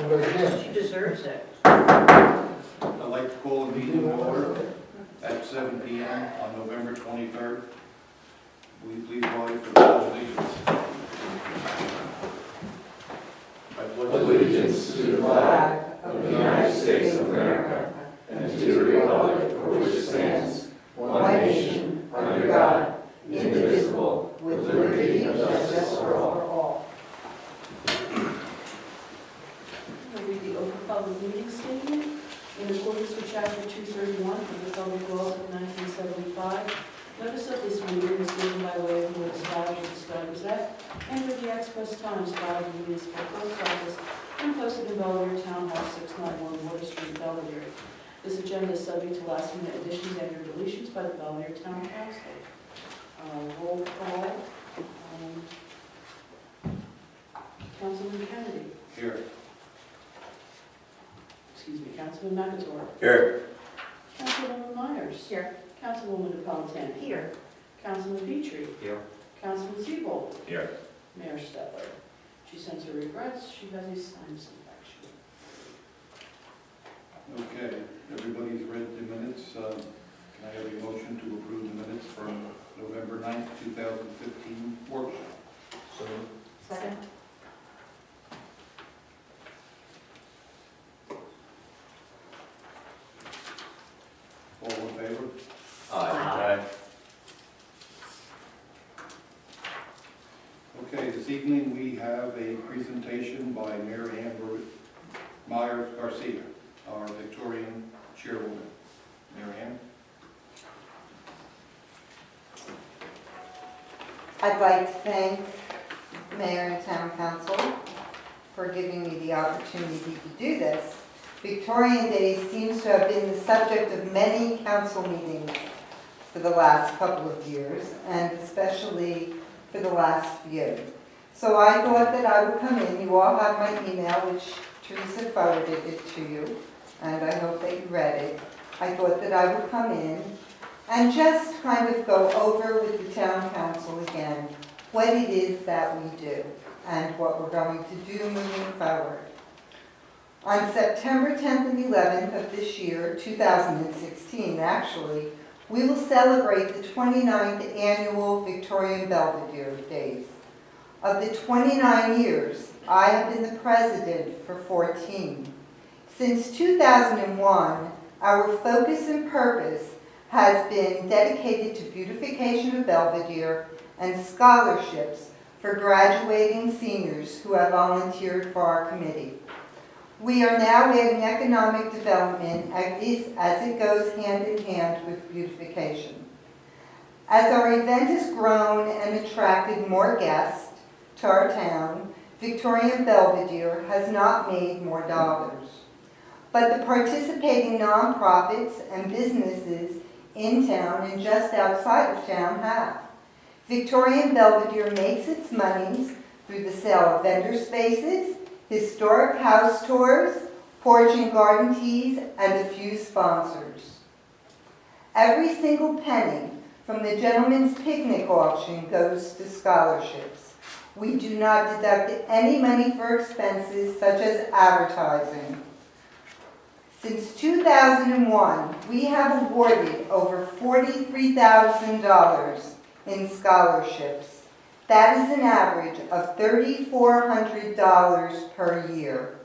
by Jim. She deserves it. I'd like to call the meeting to order at 7 p.m. on November 23rd. Will you please rise for the pledge of allegiance? I pledge Allegiance to the flag of the United States of America and to the republic for which it stands, one nation, under God, indivisible, with liberty and justice for all. I'll read the open public meeting statement. In accordance with Chapter 231 of the Public Laws of 1975, notice of this meeting is given by way of notice filed with the Star Gazette and with the Express Times filed in the Municipal Clerk's Office and posted in Belvedere Town Hall, 691 Water Street, Belvedere. This agenda is subject to last-minute additions and or deletions by the Belvedere Town Council. Roll call. Councilman Kennedy. here. Excuse me, Councilman McAtoor. Here. Councilwoman Myers. Here. Councilwoman Napolitan. Here. Councilman Petrie. Here. Councilman Siebold. Here. Mayor Stetler. She sends her regrets. She has a sinus infection. Okay, everybody's read the minutes. Can I have a motion to approve the minutes from November 9th, 2015 workshop? So, Second. All in favor? Aye. Okay, this evening we have a presentation by Mary Ann Myers Garcia, our Victorian chairwoman. Mary Ann? I'd like to thank Mayor and Town Council for giving me the opportunity to do this. Victorian Day seems to have been the subject of many council meetings for the last couple of years, and especially for the last few. So I thought that I would come in. You all have my email, which Teresa forwarded it to you, and I hope that you read it. I thought that I would come in and just kind of go over with the town council again what it is that we do and what we're going to do moving forward. On September 10th and 11th of this year, 2016 actually, we will celebrate the 29th annual Victorian Belvedere Days. Of the 29 years, I have been the president for 14. Since 2001, our focus and purpose has been dedicated to beautification of Belvedere and scholarships for graduating seniors who have volunteered for our committee. We are now adding economic development as it goes hand in hand with beautification. As our event has grown and attracted more guests to our town, Victorian Belvedere has not made more dollars. But the participating nonprofits and businesses in town and just outside of town have. Victorian Belvedere makes its monies through the sale of vendor spaces, historic house tours, porch and garden teas, and a few sponsors. Every single penny from the Gentleman's Picnic auction goes to scholarships. We do not deduct any money for expenses such as advertising. Since 2001, we have awarded over $43,000 in scholarships. That is an average of $3,400 per year.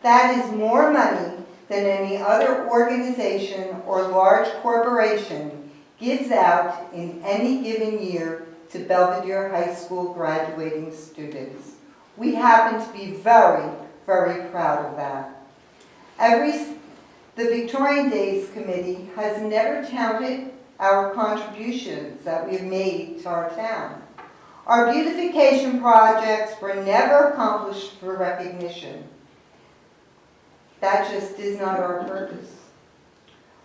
That is more money than any other organization or large corporation gives out in any given year to Belvedere High School graduating students. We happen to be very, very proud of that. The Victorian Days Committee has never counted our contributions that we have made to our town. Our beautification projects were never accomplished for recognition. That just is not our purpose.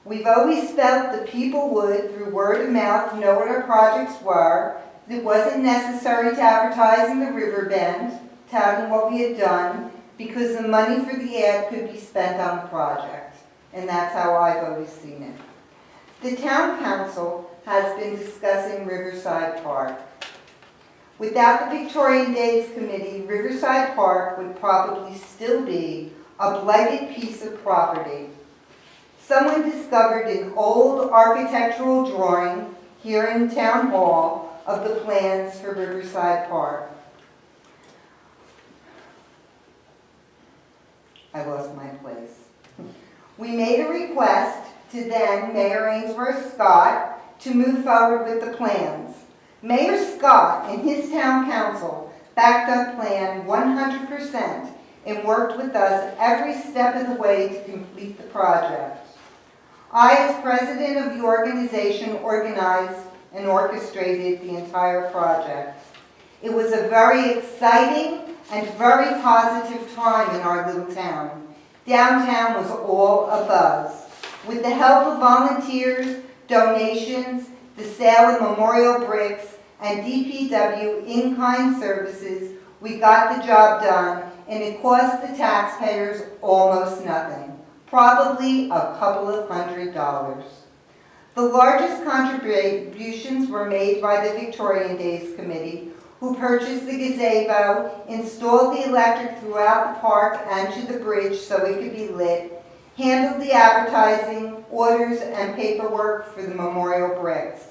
We've always felt that people would, through word of mouth, know what our projects were. It wasn't necessary to advertise in the River Bend, touting what we had done, because the money for the ad could be spent on the project. And that's how I've always seen it. The town council has been discussing Riverside Park. Without the Victorian Days Committee, Riverside Park would probably still be a blighted piece of property. Someone discovered an old architectural drawing here in Town Hall of the plans for Riverside Park. I lost my place. We made a request to then Mayor Ainsworth Scott to move forward with the plans. Mayor Scott and his town council backed up plan 100% and worked with us every step of the way to complete the project. I, as president of the organization, organized and orchestrated the entire project. It was a very exciting and very positive time in our little town. Downtown was all abuzz. With the help of volunteers, donations, the sale of memorial bricks, and DPW in-kind services, we got the job done, and it cost the taxpayers almost nothing, probably a couple of $100. The largest contributions were made by the Victorian Days Committee, who purchased the gazebo, installed the electric throughout the park and to the bridge so it could be lit, handled the advertising, orders, and paperwork for the memorial bricks.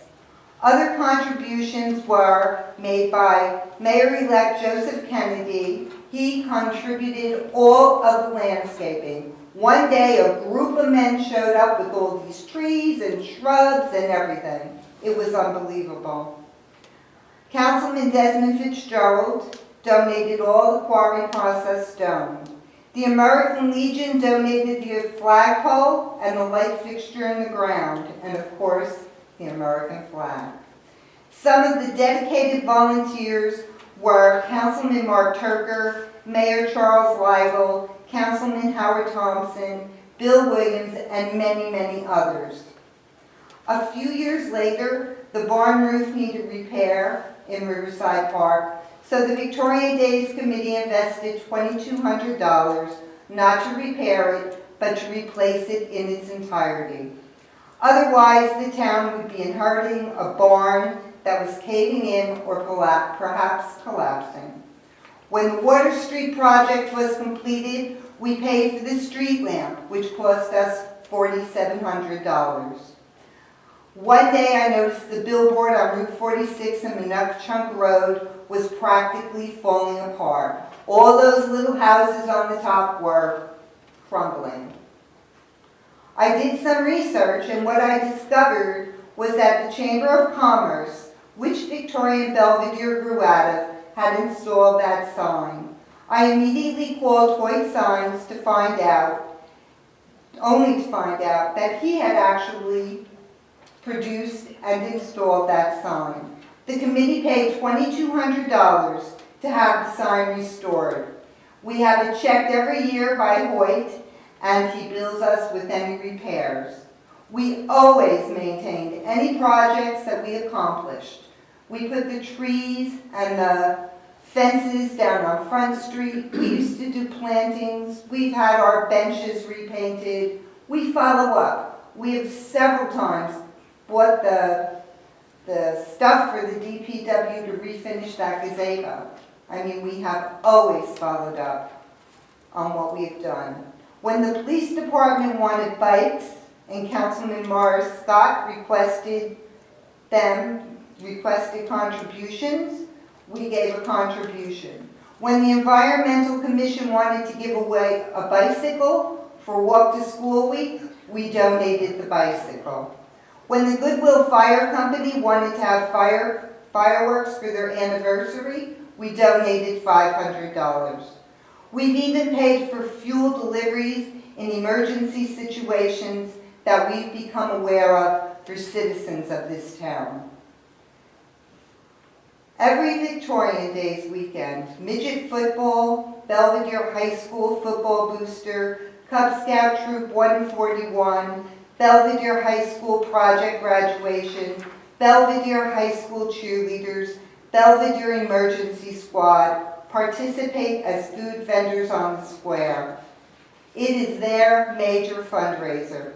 Other contributions were made by Mayor-elect Joseph Kennedy. He contributed all of the landscaping. One day, a group of men showed up with all these trees and shrubs and everything. It was unbelievable. Councilman Desmond Fitzgerald donated all the quarry process stone. The American Legion donated the flagpole and the light fixture in the ground, and of course, the American flag. Some of the dedicated volunteers were Councilman Mark Turker, Mayor Charles Weigel, Councilman Howard Thompson, Bill Williams, and many, many others. A few years later, the barn roof needed repair in Riverside Park, so the Victorian Days Committee invested $2,200 not to repair it, but to replace it in its entirety. Otherwise, the town would be inheriting a barn that was caving in or perhaps collapsing. When the Water Street project was completed, we paid for the street lamp, which cost us $4,700. One day I noticed the billboard on Route 46 in Minnochchunk Road was practically falling apart. All those little houses on the top were crumbling. I did some research, and what I discovered was that the Chamber of Commerce, which Victorian Belvedere grew out of, had installed that sign. I immediately called Hoyt Signs to find out, only to find out that he had actually produced and installed that sign. The committee paid $2,200 to have the sign restored. We have it checked every year by Hoyt, and he bills us with any repairs. We always maintained any projects that we accomplished. We put the trees and the fences down on Front Street. We used to do plantings. We've had our benches repainted. We follow up. We have several times bought the stuff for the DPW to refinish that gazebo. I mean, we have always followed up on what we've done. When the police department wanted bikes and Councilman Morris Scott requested contributions, we gave a contribution. When the Environmental Commission wanted to give away a bicycle for Walk to School Week, we donated the bicycle. When the Goodwill Fire Company wanted to have fireworks for their anniversary, we donated $500. We've even paid for fuel deliveries in emergency situations that we've become aware of for citizens of this town. Every Victorian Days weekend, midget football, Belvedere High School football booster, Cub Scout Troop 141, Belvedere High School project graduation, Belvedere High School cheerleaders, Belvedere Emergency Squad participate as food vendors on the square. It is their major fundraiser.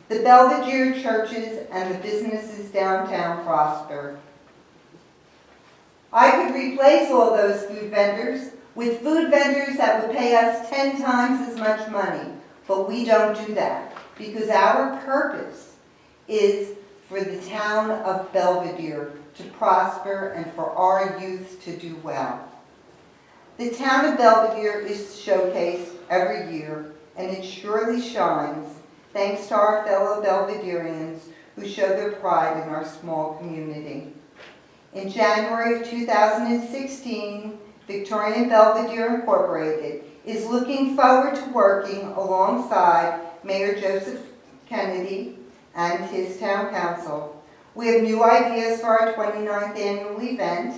The Belvedere churches and the businesses downtown prosper. I could replace all those food vendors, with food vendors that would pay us 10 times as much money. But we don't do that because our purpose is for the town of Belvedere to prosper and for our youth to do well. The town of Belvedere is showcased every year, and it surely shines thanks to our fellow Belvedereans who show their pride in our small community. In January of 2016, Victorian Belvedere Incorporated is looking forward to working alongside Mayor Joseph Kennedy and his town council. We have new ideas for our 29th annual event,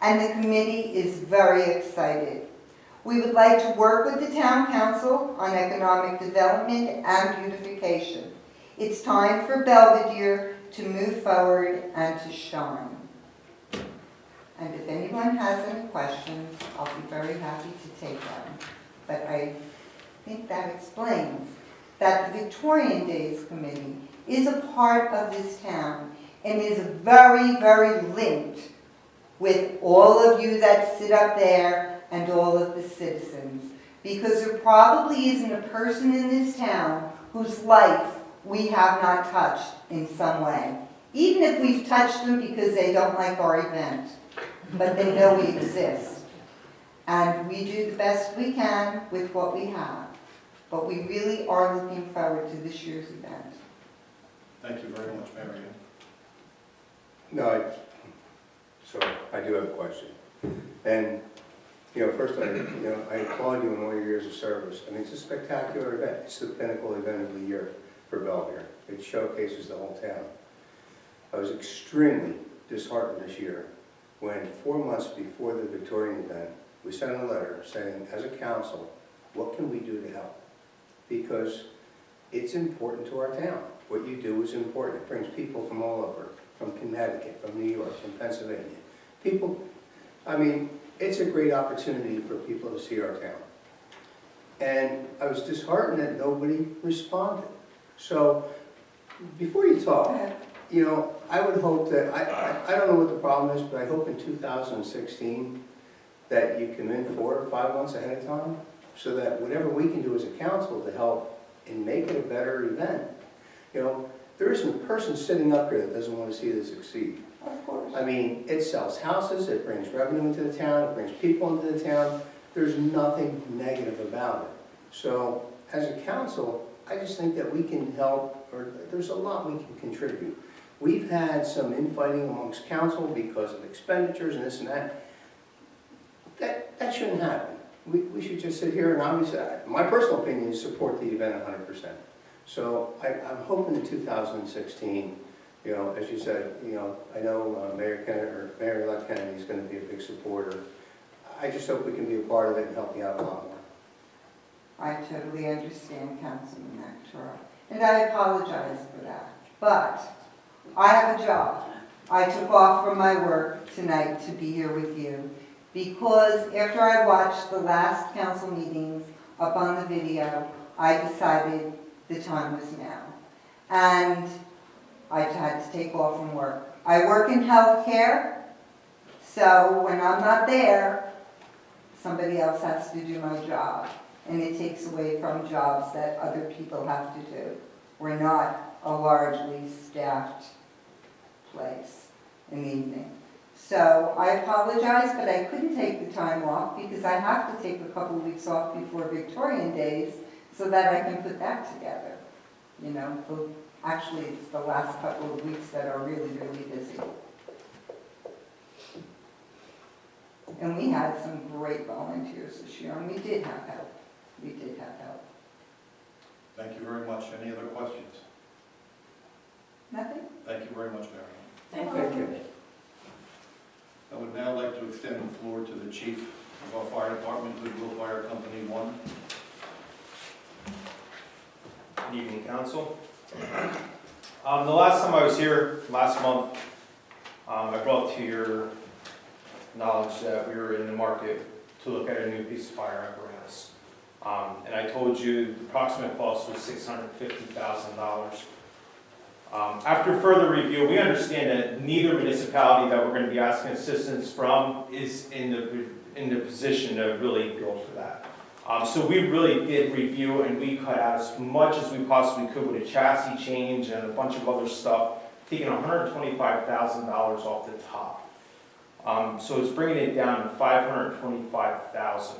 and the committee is very excited. We would like to work with the town council on economic development and beautification. It's time for Belvedere to move forward and to shine. And if anyone has any questions, I'll be very happy to take them. But I think that explains that the Victorian Days Committee is a part of this town and is very, very linked with all of you that sit up there and all of the citizens. Because there probably isn't a person in this town whose life we have not touched in some way. Even if we've touched them because they don't like our event, but they know we exist. And we do the best we can with what we have. But we really are looking forward to this year's event. Thank you very much, Marion. No, so I do have a question. And, first I applaud you on all your years of service. I mean, it's a spectacular event. It's the pinnacle event of the year for Belvedere. It showcases the whole town. I was extremely disheartened this year when 4 months before the Victorian event, we sent a letter saying, as a council, what can we do to help? Because it's important to our town. What you do is important. It brings people from all over, from Connecticut, from New York, from Pennsylvania. People, it's a great opportunity for people to see our town. And I was disheartened that nobody responded. So, before you talk, I would hope that, I don't know what the problem is, but I hope in 2016 that you come in 4 or 5 months ahead of time so that whatever we can do as a council to help and make it a better event. There isn't a person sitting up here that doesn't want to see this succeed. Of course. It sells houses, it brings revenue into the town, it brings people into the town. There's nothing negative about it. So, as a council, I just think that we can help, or there's a lot we can contribute. We've had some infighting amongst council because of expenditures and this and that. That shouldn't happen. We should just sit here and obviously, my personal opinion is support the event 100%. So I'm hoping in 2016, as you said, I know Mayor-elect Kennedy is going to be a big supporter. I just hope we can be a part of it and help you out a lot more. I totally understand, Councilman Natura, and I apologize for that. But I have a job. I took off from my work tonight to be here with you because after I watched the last council meetings up on the video, I decided the time was now. And I had to take off from work. I work in healthcare, so when I'm not there, somebody else has to do my job. And it takes away from jobs that other people have to do. We're not a largely staffed place in the evening. So I apologize, but I couldn't take the time off because I have to take a couple of weeks off before Victorian Days so that I can put that together. Actually, it's the last couple of weeks that are really, really busy. And we had some great volunteers this year, and we did have help. We did have help. Thank you very much. Any other questions? Nothing? Thank you very much, Marion. Thank you. I would now like to extend the floor to the chief of our fire department, Goodwill Fire Company 1. Good evening, council. The last time I was here, last month, I brought to your knowledge that we were in the market to look at a new piece of fire apparatus. And I told you the approximate cost was $650,000. After further review, we understand that neither municipality that we're going to be asking assistance from is in in the position to really go for that. So we really did review and we cut out as much as we possibly could with a chassis change and a bunch of other stuff, taking $125,000 off the top. So it's bringing it down to $525,000.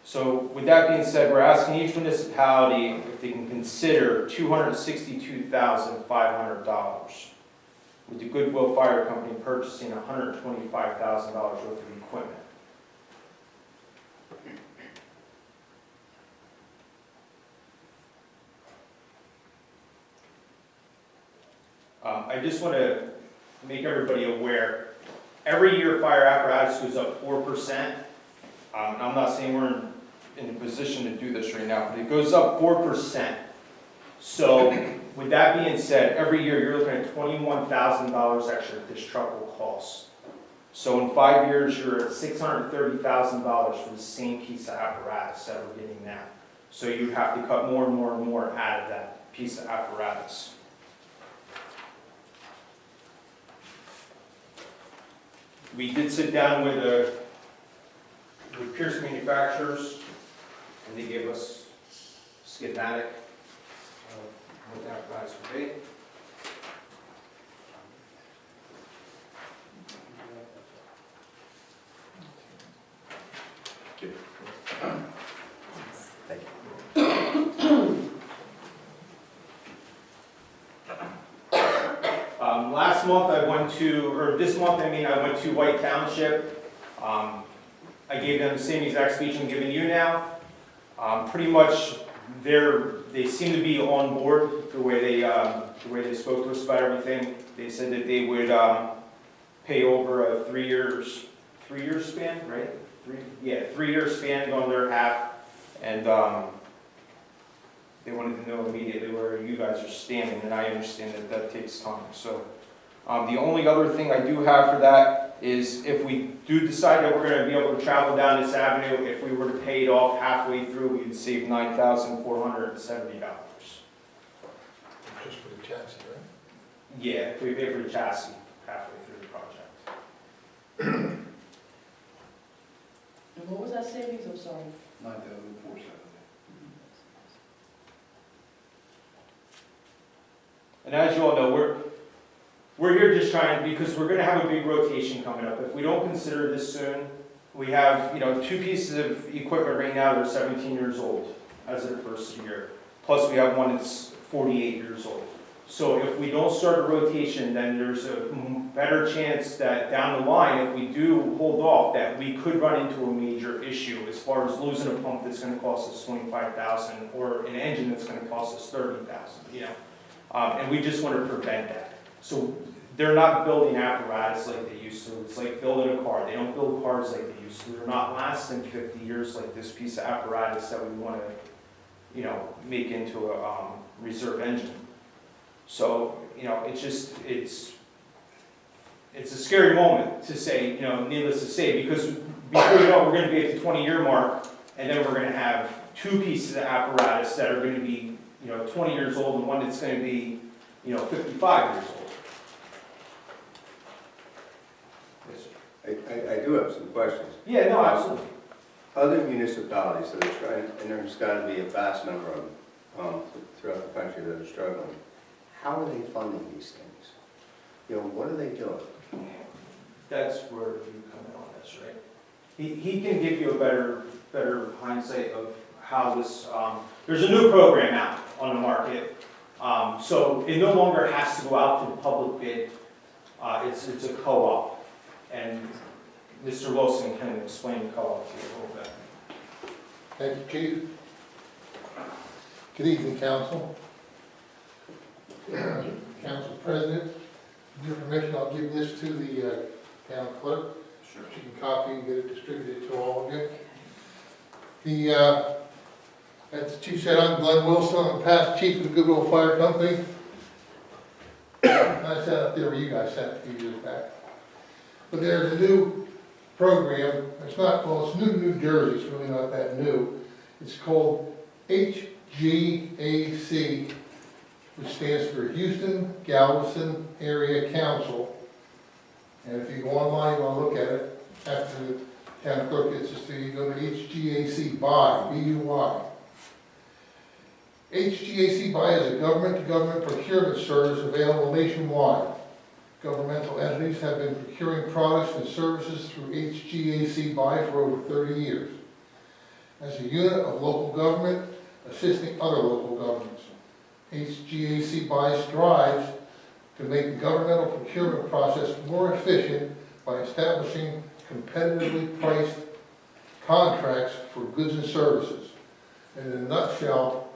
So with that being said, we're asking each municipality if they can consider $262,500 with the Goodwill Fire Company purchasing $125,000 worth of equipment. I just want to make everybody aware, every year fire apparatus goes up 4%. I'm not saying we're in a position to do this right now, but it goes up 4%. So with that being said, every year you're looking at $21,000 extra that this truck will cost. So in 5 years, you're at $630,000 for the same piece of apparatus that we're getting now. So you have to cut more and more and more out of that piece of apparatus. We did sit down with Pierce Manufacturers, and they gave us a schematic of what that apparatus would be. Last month I went to, or this month I went to White Township. I gave them the same exact speech I'm giving you now. Pretty much they seem to be on board the way they spoke to us about everything. They said that they would pay over a 3 years span, right? 3-year span on their half, and they wanted to know immediately where you guys are standing, and I understand that that takes time. So the only other thing I do have for that is if we do decide that we're going to be able to travel down this avenue, if we were to pay it off halfway through, we would save $9,470. Just for the chassis, right? Yeah, if we pay for the chassis halfway through the project. And what was that savings, I'm sorry? $9,470. And as you all know, we're here just trying, because we're gonna have a big rotation coming up. If we don't consider this soon, we have, 2 pieces of equipment right now that are 17 years old as of the first year. Plus we have one that's 48 years old. So if we don't start a rotation, then there's a better chance that down the line, if we do hold off, that we could run into a major issue as far as losing a pump that's gonna cost us $25,000 or an engine that's gonna cost us $30,000, and we just want to prevent that. So they're not building apparatus like they used to. It's like building a car. They don't build cars like they used to. They're not lasting 50 years like this piece of apparatus that we want to, make into a reserve engine. So, it's a scary moment to say, needless to say, because before you know it, we're going to be at the 20-year mark, and then we're going to have 2 pieces of apparatus that are going to be 20 years old, and one that's going to be, 55 years old. Yes, sir. I do have some questions. Yeah, no, absolutely. Other municipalities that are trying, and there's got to be a vast number of them throughout the country that are struggling, how are they funding these things? What are they doing? That's where you come in on this, right? He can give you a better hindsight of how this, there's a new program out on the market. So it no longer has to go out to the public bid. It's a co-op. And Mr. Wilson can explain the co-op to you a little bit. Thank you, Chief. Good evening, Council. Council President, with your permission, I'll give this to the town clerk. Sure. She can copy and get it distributed to all of you. As the Chief said, I'm Glenn Wilson. I'm past chief of the Goodwill Fire Company. I sat up there where you guys sat a few years back. But there's a new program. It's new to New Jersey. It's really not that new. It's called HGAC, which stands for Houston Galveston Area Council. And if you go online, you want to look at it, after the town clerk gets us to, you go to HGAC BUY, B-U-Y. HGAC BUY is a government-to-government procurement service available nationwide. Governmental entities have been procuring products and services through HGAC BUY for over 30 years. As a unit of local government assisting other local governments, HGAC BUY strives to make the governmental procurement process more efficient by establishing competitively priced contracts for goods and services. And in a nutshell,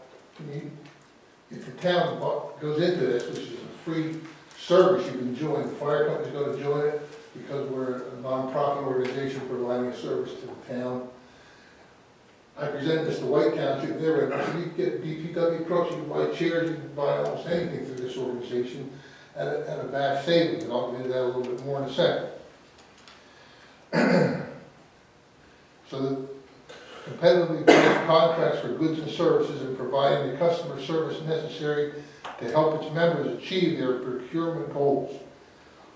if the town goes into this, which is a free service you can join, the fire company's going to join it because we're a nonprofit organization providing a service to the town. I presented this to White Township, there, and I said, you can get DPW trucks, you can buy chairs, you can buy almost anything through this organization at a vast savings, and I'll get into that a little bit more in a second. So the competitively priced contracts for goods and services and providing the customer service necessary to help its members achieve their procurement goals.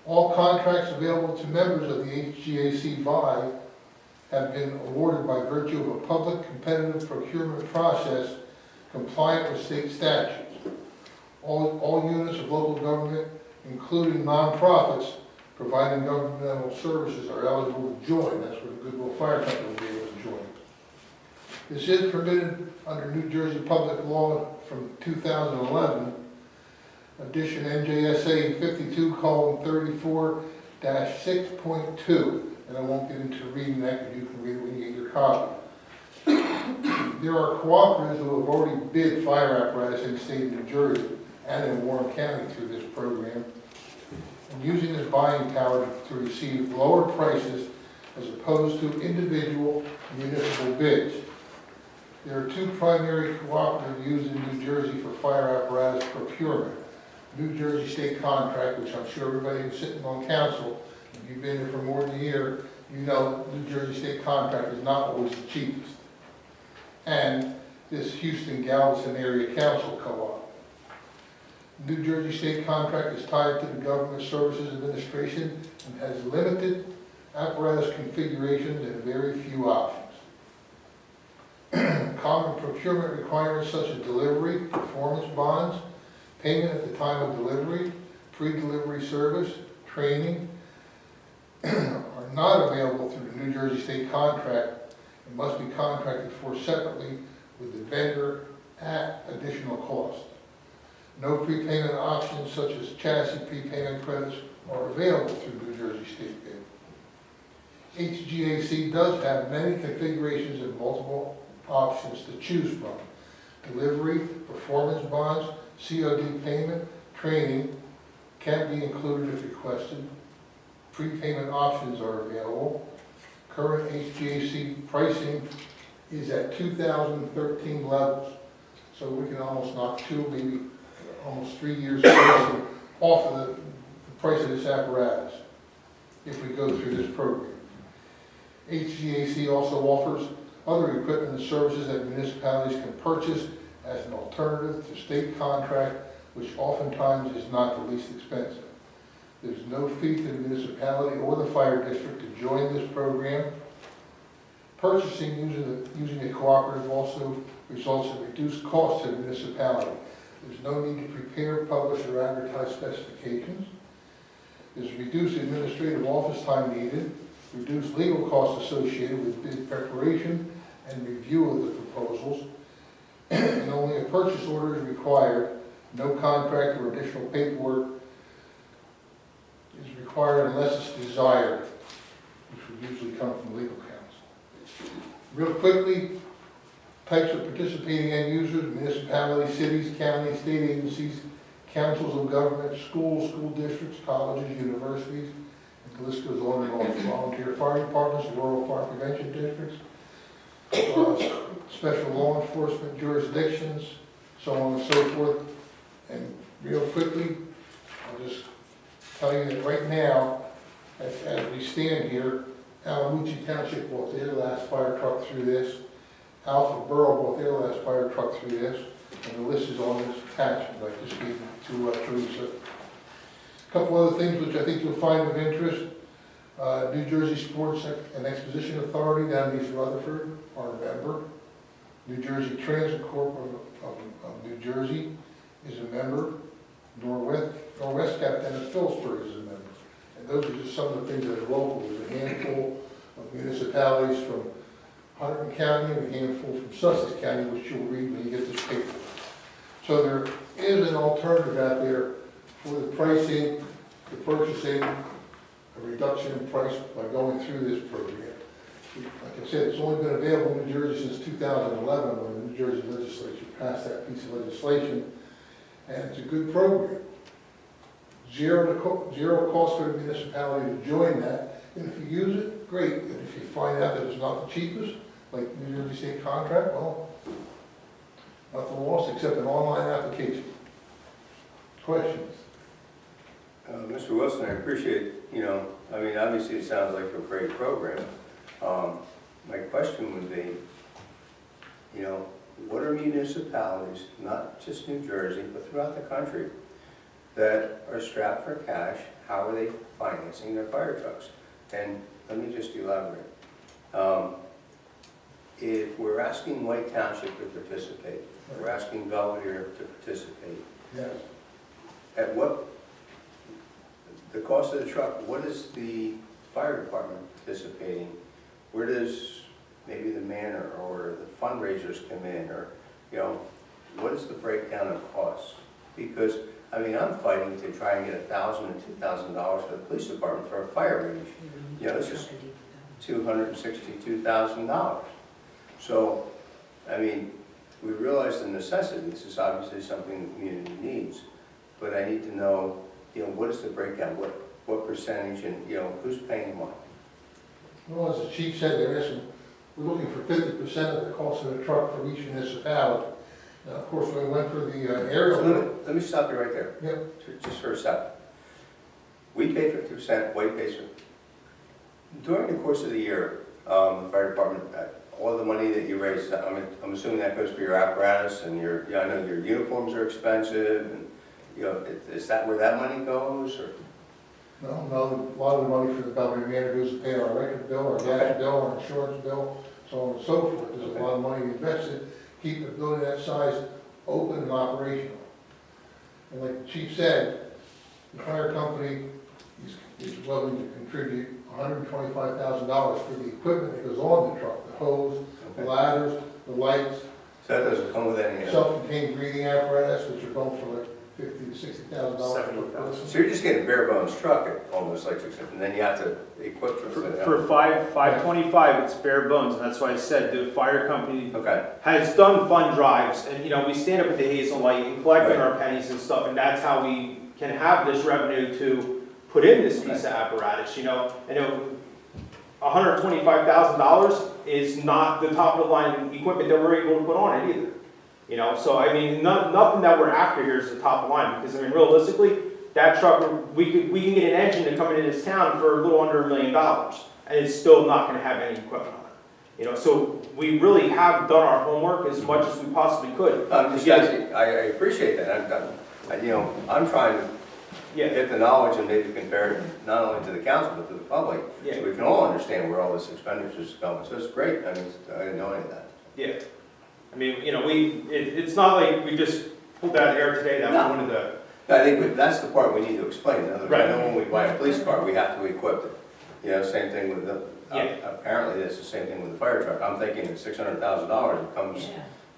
All contracts available to members of the HGAC BUY have been awarded by virtue of a public competitive procurement process compliant with state statutes. All units of local government, including nonprofits providing governmental services, are eligible to join. That's where the Goodwill Fire Company will be able to join. This is permitted under New Jersey Public Law from 2011, edition NJSA 52:34-6.2, and I won't get into reading that because you can read it when you get your copy. There are cooperatives who have already bid fire apparatus in the state of New Jersey and in Warren County through this program, and using this buying power to receive lower prices as opposed to individual municipal bids. There are two primary cooperatives used in New Jersey for fire apparatus procurement. New Jersey State Contract, which I'm sure everybody who's sitting on council, if you've been here for more than a year, you know New Jersey State Contract is not always the cheapest. And this Houston Galveston Area Council Co-op. New Jersey State Contract is tied to the Government Services Administration and has limited apparatus configurations and very few options. Common procurement requirements such as delivery, performance bonds, payment at the time of delivery, pre-delivery service, training, are not available through the New Jersey State Contract and must be contracted for separately with the vendor at additional cost. No prepayment options such as chassis prepayment credits are available through New Jersey State bid. HGAC does have many configurations and multiple options to choose from. Delivery, performance bonds, COD payment, training can be included if requested. Prepayment options are available. Current HGAC pricing is at 2013 levels. So we can almost knock maybe almost 3 years pricing off of the price of this apparatus if we go through this program. HGAC also offers other equipment and services that municipalities can purchase as an alternative to state contract, which oftentimes is not the least expensive. There's no fee to the municipality or the fire district to join this program. Purchasing using a cooperative also results in reduced costs to the municipality. There's no need to prepare, publish, or advertise specifications. There's reduced administrative office time needed, reduced legal costs associated with bid preparation and review of the proposals, and only a purchase order is required. No contract or additional paperwork is required unless it's desired, which would usually come from legal counsel. Real quickly, types of participating end users: municipalities, cities, counties, state agencies, councils of government, schools, school districts, colleges, universities, and the list goes on and on. Volunteer fire departments, rural fire prevention districts, special law enforcement jurisdictions, so on and so forth. And real quickly, I'll just tell you that right now, as we stand here, Alamucci Township bought their last fire truck through this. Alpha Borough bought their last fire truck through this, and the list is on this attachment I just gave to Teresa. A couple other things which I think you'll find of interest. New Jersey Sports and Exposition Authority down in East Rutherford are a member. New Jersey Transit Corp of New Jersey is a member. Norwest Cap Dennis Phillipsburg is a member. And those are just some of the things that are local. There's a handful of municipalities from Hunterdon County and a handful from Sussex County, which you'll read when you get this paper. So there is an alternative out there for the pricing, the purchasing, a reduction in price by going through this program. Like I said, it's only been available in New Jersey since 2011 when the New Jersey legislature passed that piece of legislation, and it's a good program. Zero cost for the municipality to join that, and if you use it, great. And if you find out that it's not the cheapest, like New Jersey State contract, well, nothing lost except an online application. Questions? Mr. Wilson, I appreciate, I mean, obviously it sounds like a great program. My question would be, what are municipalities, not just New Jersey, but throughout the country, that are strapped for cash? How are they financing their fire trucks? And let me just elaborate. If we're asking White Township to participate, we're asking Belvedere to participate, Yes. at what, the cost of the truck, what is the fire department participating? Where does maybe the manor or the fundraisers come in, or, what is the breakdown of costs? Because, I mean, I'm fighting to try and get $1,000 and $2,000 for the police department for a fire range. It's just $262,000. So, I mean, we realize the necessity. This is obviously something the community needs, but I need to know, what is the breakdown? What percentage, and who's paying what? Well, as the chief said, we're looking for 50% of the cost of the truck for each municipality. Now, of course, when we went for the aerial. Let me stop you right there. Yep. Just for a second. We pay 50%, White pays 50%. During the course of the year, the fire department, all the money that you raise, I'm assuming that goes for your apparatus and I know your uniforms are expensive, and is that where that money goes, or? No, a lot of the money for the Belvedere Manor goes to pay our electric bill, our gas bill, our insurance bill, so on and so forth. There's a lot of money invested, keep the building that size open and operational. And like the chief said, the fire company is willing to contribute $125,000 for the equipment that goes on the truck, the hose, the ladders, the lights, So that doesn't come with any, self-contained breathing apparatus, which are going for like $50,000 to $60,000 per person. so you're just getting a bare bones truck at almost like 600, and then you have to equip it with it. For 525, it's bare bones, and that's why I said the fire company Okay, has done fund drives, and we stand up at the Hazel Light and collecting our pennies and stuff, and that's how we can have this revenue to put in this piece of apparatus, and $125,000 is not the top of the line equipment that we're able to put on it either. So I mean, nothing that we're after here is the top of the line, because I mean, realistically, that truck, we can get an engine to come into this town for a little under $1 million, and it's still not going to have any equipment on it. So we really have done our homework as much as we possibly could. I'm just asking, I appreciate that. I'm trying to get the knowledge and maybe compare it not only to the council but to the public, so we can all understand where all this expenditure is going. So it's great. I mean, I didn't know any of that. Yeah. I mean, it's not like we just pulled that out of the air today, that was one of the... I think that's the part we need to explain. In other words, I know when we buy a police car, we have to equip it. Same thing with the, apparently it's the same thing with the fire truck. I'm thinking at $600,000 it comes,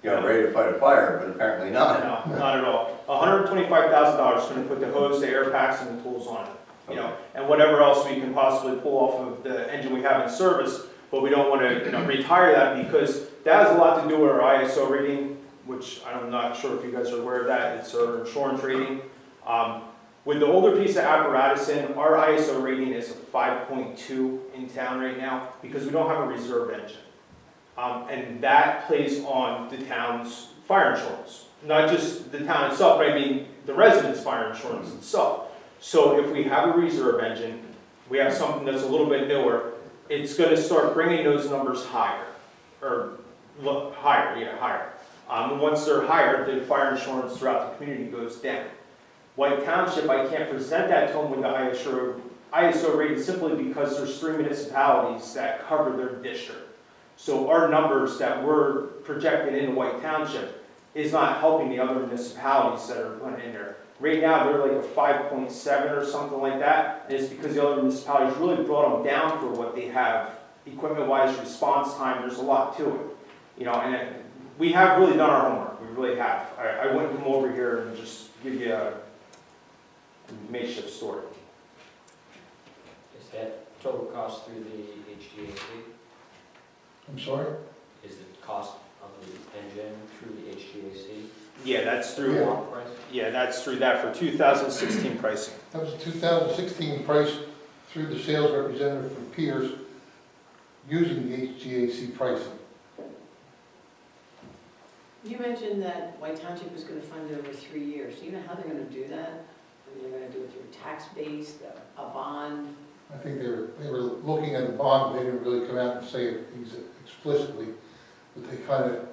ready to fight a fire, but apparently not. No, not at all. $125,000 is going to put the hose, the air packs, and the tools on it, and whatever else we can possibly pull off of the engine we have in service, but we don't want to, retire that, because that has a lot to do with our ISO rating, which I'm not sure if you guys are aware of that. It's our insurance rating. With the older piece of apparatus in, our ISO rating is a 5.2 in town right now, because we don't have a reserve engine. And that plays on the town's fire insurance. Not just the town itself, but I mean the residents' fire insurance itself. So if we have a reserve engine, we have something that's a little bit newer, it's going to start bringing those numbers higher. Higher. And once they're higher, the fire insurance throughout the community goes down. White Township, I can't present that to them with the ISO rated simply because there's 3 municipalities that cover their district. So our numbers that we're projecting in White Township is not helping the other municipalities that are going in there. Right now, they're like a 5.7 or something like that, and it's because the other municipalities really brought them down for what they have, equipment-wise, response time, there's a lot to it. You know, and we have really done our homework, we really have. I wouldn't come over here and just give you a makeshift story. Is that total cost through the HGAC? I'm sorry? Is the cost of the engine through the HGAC? Yeah, that's through, Yeah. Walk price? yeah, that's through that for 2016 pricing. That was a 2016 price through the sales representative from Pierce using the HGAC pricing. You mentioned that White Township was gonna fund it over 3 years. Do you know how they're gonna do that? I mean, they're gonna do it through tax-based, a bond? I think they were looking at the bond, they didn't really come out and say it explicitly, but they kind of,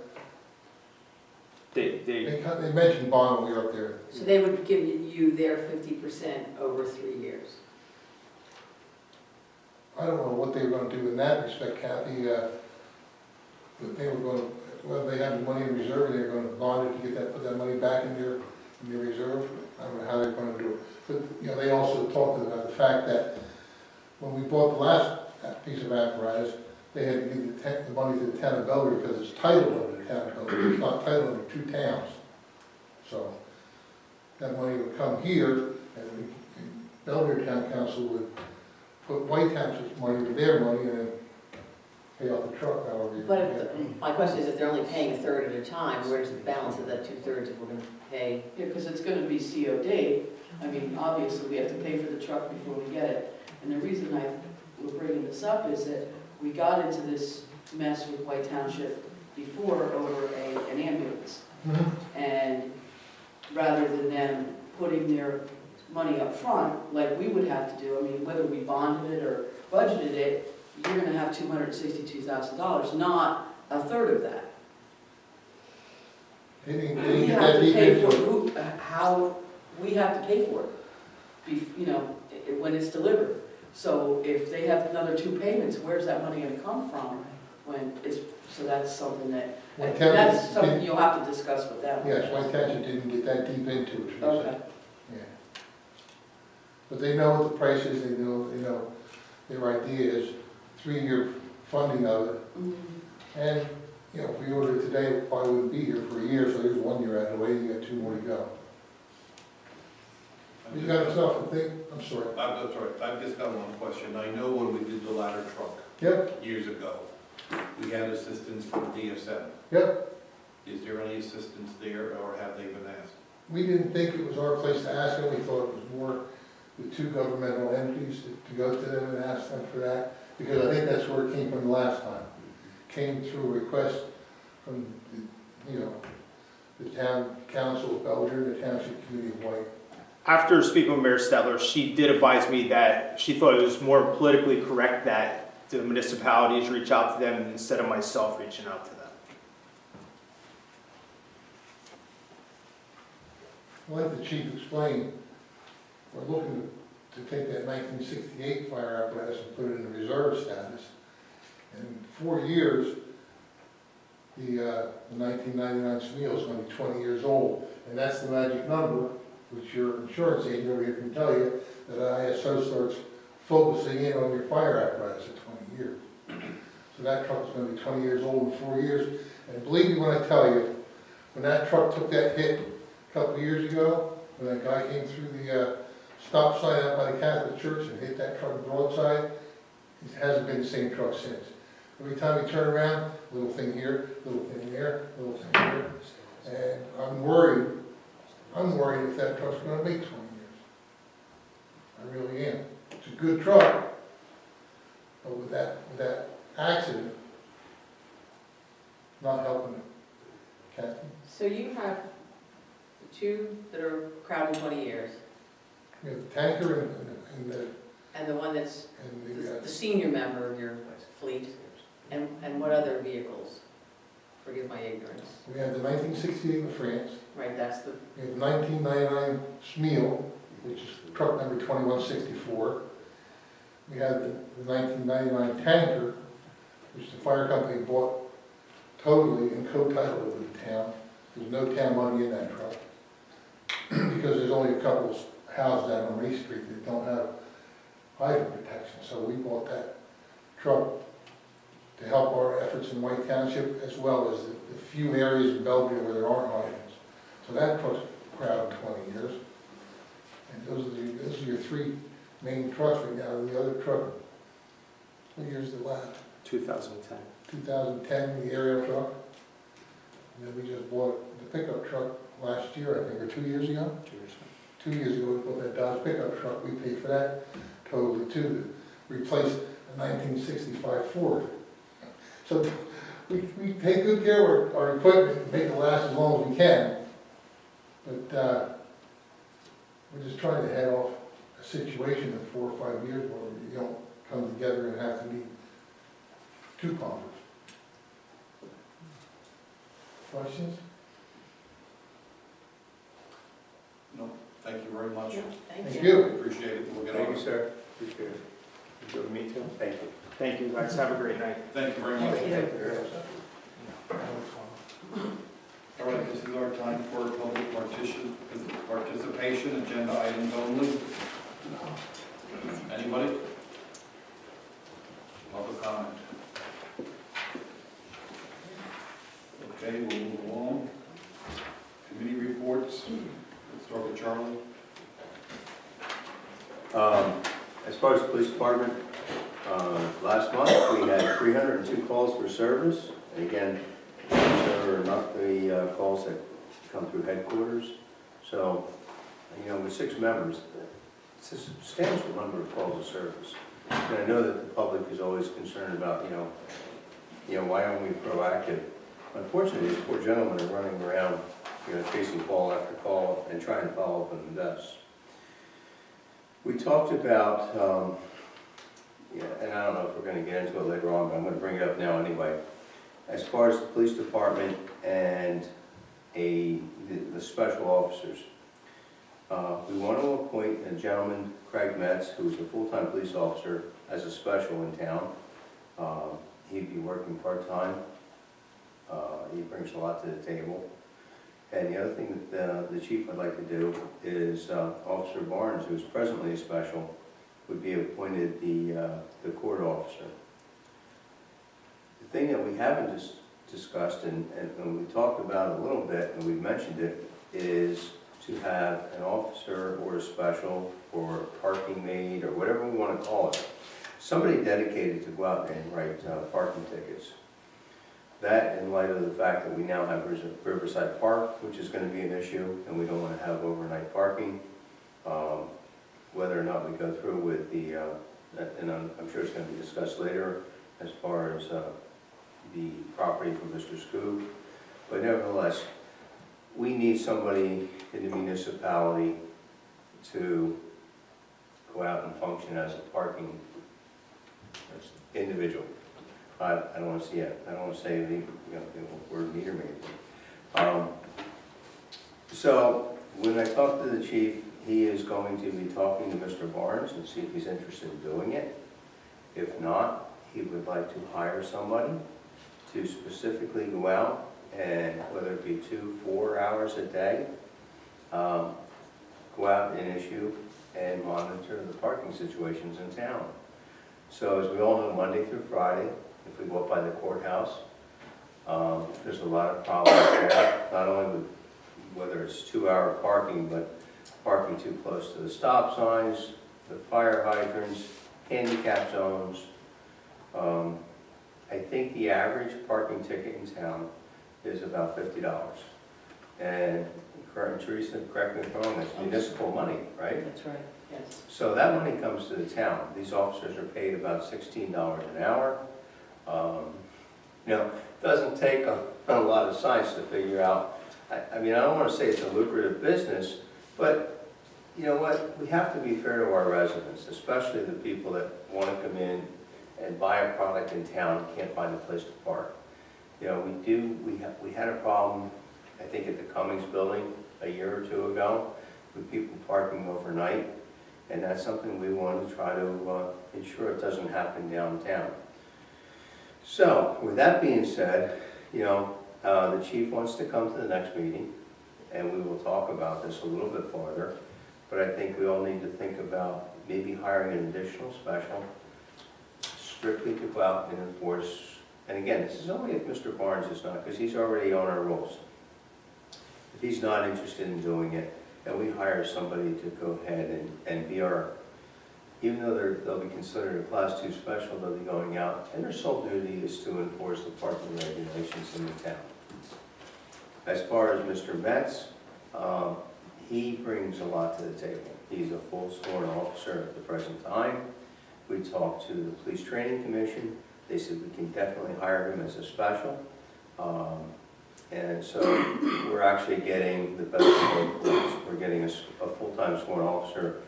they mentioned bond when we were up there. So they would give you their 50% over 3 years? I don't know what they were gonna do in that respect, Kathy, but they were gonna, well, they had the money in reserve, they were gonna bond it to get that, put that money back in their reserve. I don't know how they're gonna do it. But, you know, they also talked about the fact that when we bought the last piece of apparatus, they had to give the money to the town of Belgrade because it's titled under the town of Belgrade, it's not titled under 2 towns. So, that money would come here, and Belgrade Town Council would put White Township's money to their money and then pay off the truck, however you. But my question is, if they're only paying a third at a time, where's the balance of that 2/3 if we're gonna pay? Yeah, because it's gonna be COD. I mean, obviously, we have to pay for the truck before we get it. And the reason we're bringing this up is that we got into this mess with White Township before over an ambulance. Mhm. And rather than them putting their money up front, like we would have to do, I mean, whether we bonded it or budgeted it, you're gonna have $262,000, not a third of that. They didn't We get have that to deep pay for into it. how, we have to pay for it, you know, when it's delivered. So if they have another 2 payments, where's that money gonna come from when it's, so that's something that, White Township that's something didn't- you'll have to discuss with them. Yes, White Township didn't get that deep into it, should I say. Okay. Yeah. But they know what the price is, they know, their idea is 3-year funding of it. Mhm. And, you know, if we order it today, it probably wouldn't be here for a year, so there's 1 year out of the way, you got 2 more to go. You got yourself a thing, I'm sorry. I'm sorry, I've just got one question. I know when we did the ladder truck Yep, years ago, we had assistance from DSM. yep. Is there any assistance there, or have they been asked? We didn't think it was our place to ask them, we thought it was more the 2 governmental entities to go to them and ask them for that, because I think that's where it came from the last time. It came through a request from, the town council of Belgium, the township committee of White. After speaking with Mayor Stetler, she did advise me that she thought it was more politically correct that the municipalities reach out to them instead of myself reaching out to them. Like the chief explained, we're looking to take that 1968 fire apparatus and put it in reserve status. In 4 years, the 1999 Smeo is going to be 20 years old, and that's the magic number, which your insurance agent over here can tell you, that ISO starts focusing in on your fire apparatus at 20 years. So that truck is going to be 20 years old in 4 years, and believe me when I tell you, when that truck took that hit a couple of years ago, when that guy came through the stop sign out by the Catholic Church and hit that truck broadside, it hasn't been the same truck since. Every time we turn around, little thing here, little thing there, little thing here, and I'm worried if that truck's gonna make 20 years. I really am. It's a good truck, but with that accident, not helping it. Kathy? So you have the 2 that are crowding 20 years, We have the tanker and and the one that's the, the senior member of your fleet, and what other vehicles? Forgive my ignorance. we have the 1968 LaFrance, Right, that's the, we have the 1999 Smeo, which is truck number 2164, we had the 1999 tanker, which the fire company bought totally and co-titled it with the town. There's no town money in that truck. Because there's only a couple of houses down on Race Street that don't have hydrant protection. So we bought that truck to help our efforts in White Township, as well as the few areas in Bellevue where there aren't hydrants. So that truck's proud 20 years. And those are your three main trucks right now. The other truck, what year's the last? 2010. 2010, the aerial truck. And then we just bought the pickup truck last year, I think, or 2 years ago. 2 years ago, we bought that Dodge pickup truck. We paid for that totally too, to replace a 1965 Ford. So we take good care of our equipment and make it last as long as we can. But we're just trying to head off a situation in 4 or 5 years where you don't come together and have to meet two pumpers. Questions? No, thank you very much. Thank you. Appreciate it. We'll get Thank on you, it. sir. Appreciate it. You go, me too. Thank you. Thank you, guys. Have a great night. Thank you very much. Thank you. All right, this is our time for public participation, agenda items only. Anybody? Public comment? Okay, we'll move along. Committee reports. Let's start with Charlie. As far as the police department, last month we had 302 calls for service. And again, those are not the calls that come through headquarters. So, you know, with 6 members, it's a substantial number of calls of service. And I know that the public is always concerned about, you know, why aren't we proactive? Unfortunately, these poor gentlemen are running around, you know, chasing call after call and trying to follow up on the best. We talked about, yeah, and I don't know if we're going to get into it later on, but I'm going to bring it up now anyway. As far as the police department and the special officers, we want to appoint a gentleman, Craig Metz, who's a full-time police officer as a special in town. He'd be working part-time. He brings a lot to the table. And the other thing that the chief would like to do is Officer Barnes, who is presently a special, would be appointed the court officer. The thing that we haven't discussed and we talked about a little bit, and we mentioned it, is to have an officer or a special or parking maid or whatever we want to call it, somebody dedicated to go out and write parking tickets. That, in light of the fact that we now have Riverside Park, which is going to be an issue, and we don't want to have overnight parking, whether or not we go through with the, and I'm sure it's going to be discussed later, as far as the property from Mr. Scoop. But nevertheless, we need somebody in the municipality to go out and function as a parking individual. I don't want to see it. I don't want to say the word meter maid. So when I talked to the chief, he is going to be talking to Mr. Barnes and see if he's interested in doing it. If not, he would like to hire somebody to specifically go out and, whether it be 2-4 hours a day, go out and issue and monitor the parking situations in town. So as we all know, Monday through Friday, if we go up by the courthouse, there's a lot of problems there, not only with whether it's 2-hour parking, but parking too close to the stop signs, the fire hydrants, handicap zones. I think the average parking ticket in town is about $50. And Teresa, correct me if I'm wrong, that's municipal money, right? That's right, yes. So that money comes to the town. These officers are paid about $16 an hour. You know, it doesn't take a lot of science to figure out. I mean, I don't want to say it's a lucrative business, but you know what? We have to be fair to our residents, especially the people that want to come in and buy a product in town and can't find a place to park. You know, we had a problem, I think, at the Cummings building a year or two ago with people parking overnight. And that's something we want to try to ensure it doesn't happen downtown. So, with that being said, the chief wants to come to the next meeting, and we will talk about this a little bit farther. But I think we all need to think about maybe hiring an additional special, strictly to go out and enforce. And again, this is only if Mr. Barnes is not, because he's already on our rules. If he's not interested in doing it, then we hire somebody to go ahead and be our, even though they'll be considered a Class 2 special, they'll be going out, and their sole duty is to enforce the parking regulations in the town. As far as Mr. Metz, he brings a lot to the table. He's a full sworn officer at the present time. We talked to the Police Training Commission. They said we can definitely hire him as a special. And so we're actually getting the best of both worlds. We're getting a full-time sworn officer,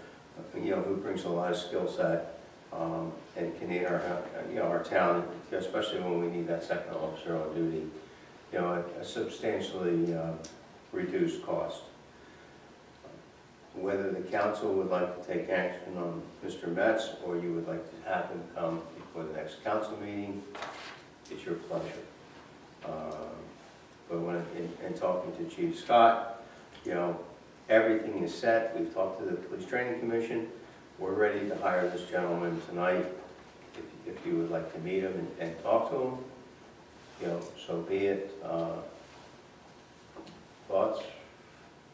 who brings a lot of skill set and can aid our town, especially when we need that second officer on duty, at a substantially reduced cost. Whether the council would like to take action on Mr. Metz, or you would like to have him come before the next council meeting, it's your pleasure. But when in talking to Chief Scott, everything is set. We've talked to the Police Training Commission. We're ready to hire this gentleman tonight. If you would like to meet him and talk to him, so be it. Thoughts?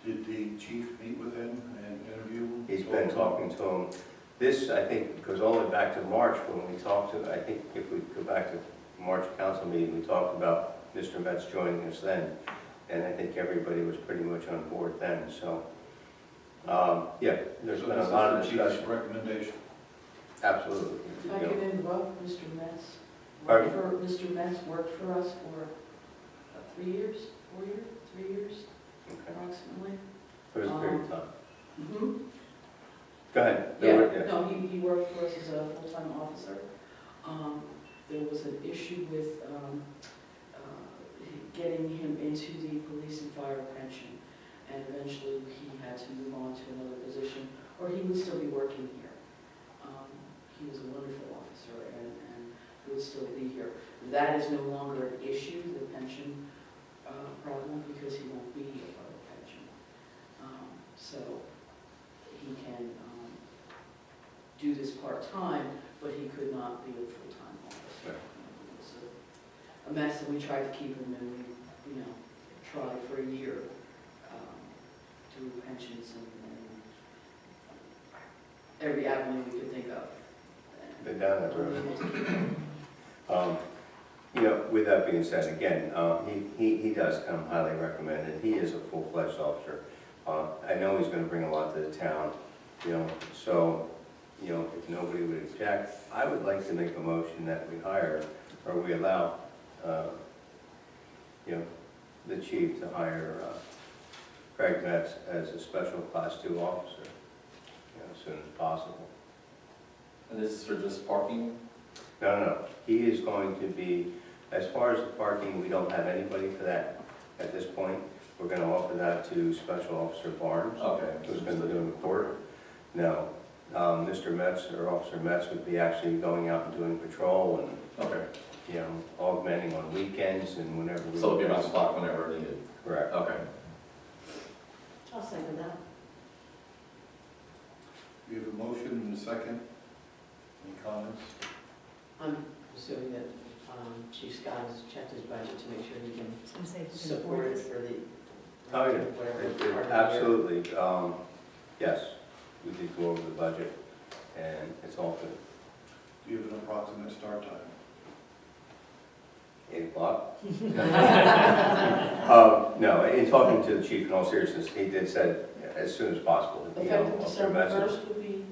Did the chief meet with him and interview him? He's been talking to him. This, I think, goes all the way back to March when we talked to, I think if we go back to March council meeting, we talked about Mr. Metz joining us then. And I think everybody was pretty much on board then, so. There's been a lot of So this is the chief's discussion. recommendation. Absolutely. If I could interrupt, Mr. Metz. Pardon? Mr. Metz worked for us for 3 years, 4 years, 3 years Okay. approximately. For a period of time. Mm-hmm. Go ahead. No, he worked for us as a full-time officer. There was an issue with getting him into the police and fire pension, and eventually he had to move on to another position, or he would still be working here. He was a wonderful officer and would still be here. That is no longer an issue, the pension problem, because he won't be a part of the pension. So he can do this part-time, but he could not be a full-time officer. It was a mess, and we tried to keep him, and we, tried for a year through pensions and every avenue we could think of. Been down that We were road. able to keep him. With that being said, again, he does come highly recommended. He is a full-fledged officer. I know he's going to bring a lot to the town, so, if nobody would object, I would like to make a motion that we hire, or we allow, the chief to hire Craig Metz as a special Class 2 officer, as soon as possible. And this is for just parking? No. He is going to be, as far as the parking, we don't have anybody for that at this point. We're going to offer that to Special Officer Barnes, Okay. who's going to be doing the court. No, Mr. Metz, or Officer Metz, would be actually going out and doing patrol and, Okay. augmenting on weekends and whenever we. So it'll be around the clock whenever needed? Correct. Okay. I'll second that. We have a motion and a second. Any comments? I'm assuming that Chief Scott has checked his budget to make sure he can Some say we can support afford it this. for the. Oh, yeah. whatever part of the year. Absolutely. Yes, we did go over the budget, and it's all good. Do you have an approximate start time? 8 o'clock? No, in talking to the chief, in all seriousness, he did say as soon as possible. Effective Officer December Metz is- 1st would be,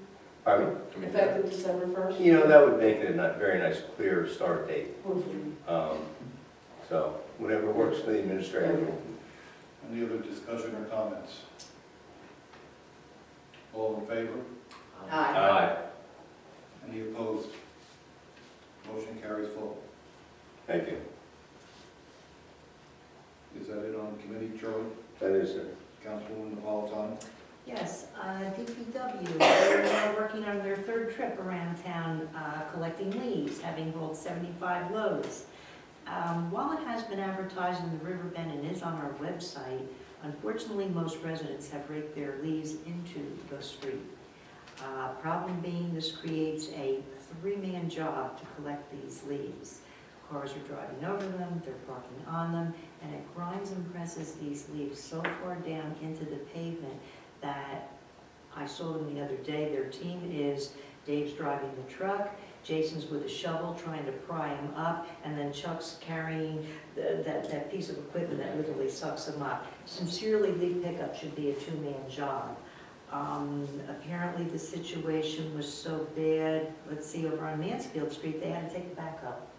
Pardon me? effective December 1st? That would make it a very nice, clear start date. Hopefully. So, whatever works for the administrator. Any other discussion or comments? All in favor? Aye. Any opposed? Motion carries full. Thank you. Is that it on committee, Charlie? That is it. Councilwoman Napolitano? Yes, DPW, there are working on their third trip around town collecting leaves, having hauled 75 loads. While it has been advertised in the Riverbend and is on our website, unfortunately, most residents have raked their leaves into the street. Problem being, this creates a three-man job to collect these leaves. Cars are driving over them, they're parking on them, and it grinds and presses these leaves so far down into the pavement that I saw them the other day. Their team is, Dave's driving the truck, Jason's with a shovel trying to pry them up, and then Chuck's carrying that piece of equipment that literally sucks them up. Sincerely, leaf pickup should be a two-man job. Apparently the situation was so bad, let's see, over on Mansfield Street, they had to take it back up.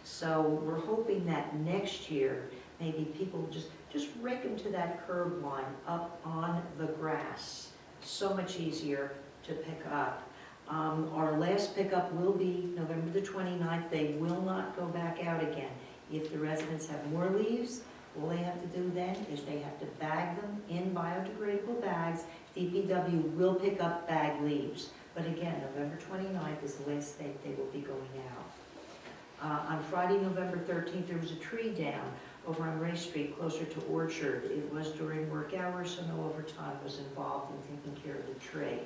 So we're hoping that next year, maybe people just rake them to that curb line up on the grass. So much easier to pick up. Our last pickup will be November the 29th. They will not go back out again. If the residents have more leaves, all they have to do then is they have to bag them in biodegradable bags. DPW will pick up bag leaves. But again, November 29th is the last date they will be going out. On Friday, November 13th, there was a tree down over on Ray Street, closer to Orchard. It was during work hours, so no overtime was involved in taking care of the tree.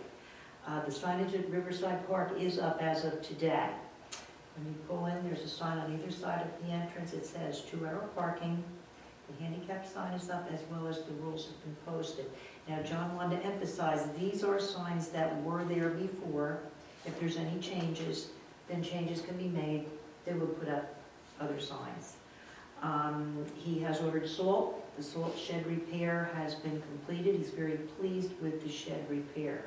The signage at Riverside Park is up as of today. When you pull in, there's a sign on either side of the entrance. It says 2-hour parking. The handicap sign is up, as well as the rules have been posted. Now, John wanted to emphasize, these are signs that were there before. If there's any changes, then changes can be made. They will put up other signs. He has ordered salt. The salt shed repair has been completed. He's very pleased with the shed repair.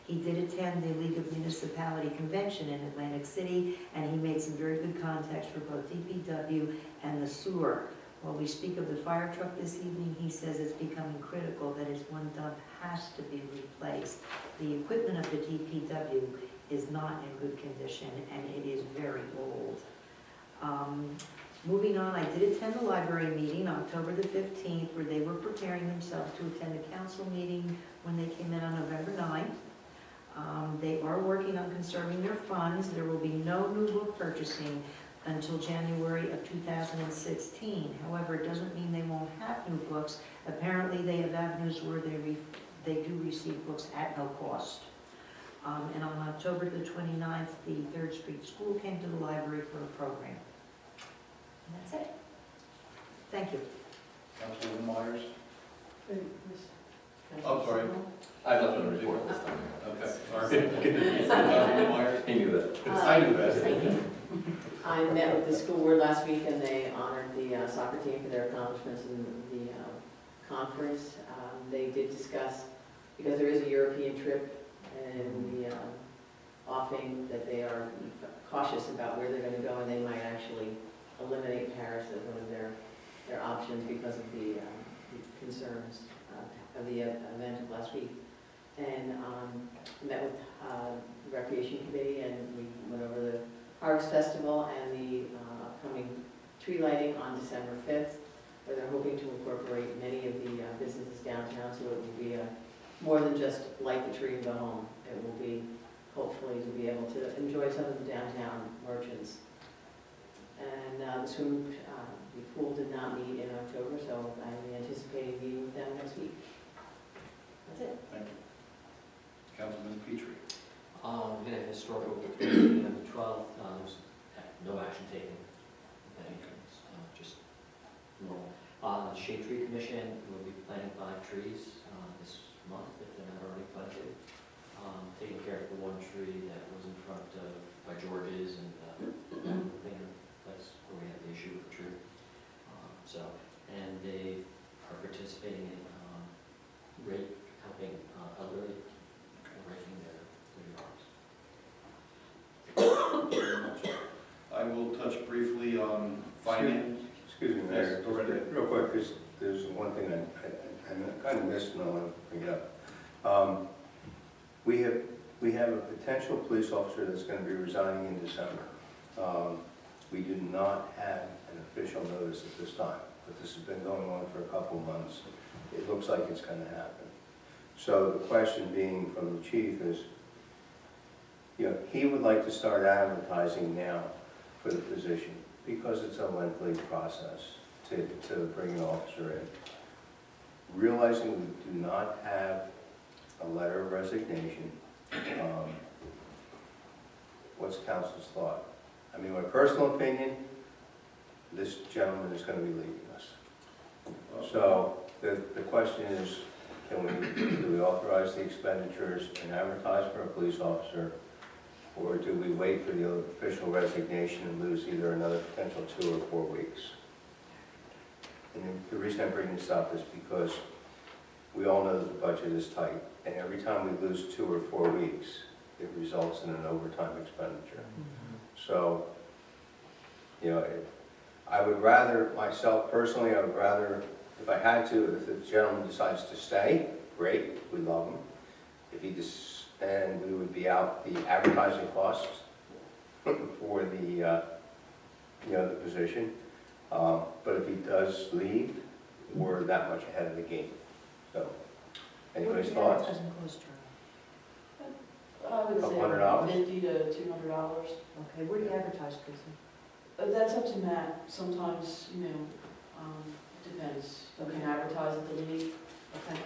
He did attend the League of Municipality Convention in Atlantic City, and he made some very good contacts for both DPW and the sewer. While we speak of the fire truck this evening, he says it's becoming critical that his one dump has to be replaced. The equipment of the DPW is not in good condition, and it is very old. Moving on, I did attend the library meeting October the 15th, where they were preparing themselves to attend a council meeting when they came in on November 9th. They are working on conserving their funds. There will be no new book purchasing until January of 2016. However, it doesn't mean they won't have new books. Apparently, they have avenues where they do receive books at no cost. And on October the 29th, the 3rd Street School came to the library for a program. And that's it. Thank you. Councilwoman Myers? Oh, I'm sorry. I left on a report this time. Okay, sorry. Councilwoman Myers? He knew that. I knew that. Thank you. I met with the school board last week, and they honored the soccer team for their accomplishments in the conference. They did discuss, because there is a European trip and the offing, that they are cautious about where they're going to go, and they might actually eliminate Paris as one of their options because of the concerns of the event of last week. And met with the Recreation Committee, and we went over the Harvest Festival and the upcoming tree lighting on December 5th, where they're hoping to incorporate many of the businesses downtown, so it will be more than just light the tree and go home. It will be, hopefully, to be able to enjoy some of the downtown merchants. And the pool did not meet in October, so I'm anticipating meeting with them next week. That's it. Thank you. Councilman Petrie? We had a historical meeting on the 12th. There's no action taken. Just normal. The Shade Tree Commission will be planting 5 trees this month, if they're not already planted. Taking care of the one tree that was in front of by George's and that's where we had the issue with the tree. And they are participating in helping elderly raking their yards. I will touch briefly on finance. Excuse me, Mayor, Yes, go right ahead. real quick, because there's one thing I kind of missed and I want to bring it up. We have a potential police officer that's going to be resigning in December. We do not have an official notice at this time, but this has been going on for a couple of months. It looks like it's going to happen. So the question being from the chief is, he would like to start advertising now for the position because it's a lengthy process to bring an officer in. Realizing we do not have a letter of resignation, what's council's thought? I mean, my personal opinion, this gentleman is going to be leaving us. So the question is, do we authorize the expenditures and advertise for a police officer, or do we wait for the official resignation and lose either another potential 2 or 4 weeks? And the reason I bring this up is because we all know that the budget is tight, and every time we lose 2 or 4 weeks, it results in an overtime expenditure. So, I would rather, myself personally, I would rather, if I had to, if the gentleman decides to stay, great, we love him. If he just, and we would be out the advertising costs for the, the position. But if he does leave, we're that much ahead of the game. So, anybody's thoughts? Doesn't cost her. I would say $100? $50 to $200. Okay, where do you advertise, Kristen? That's up to Matt. Sometimes, depends. You can advertise at the league Okay.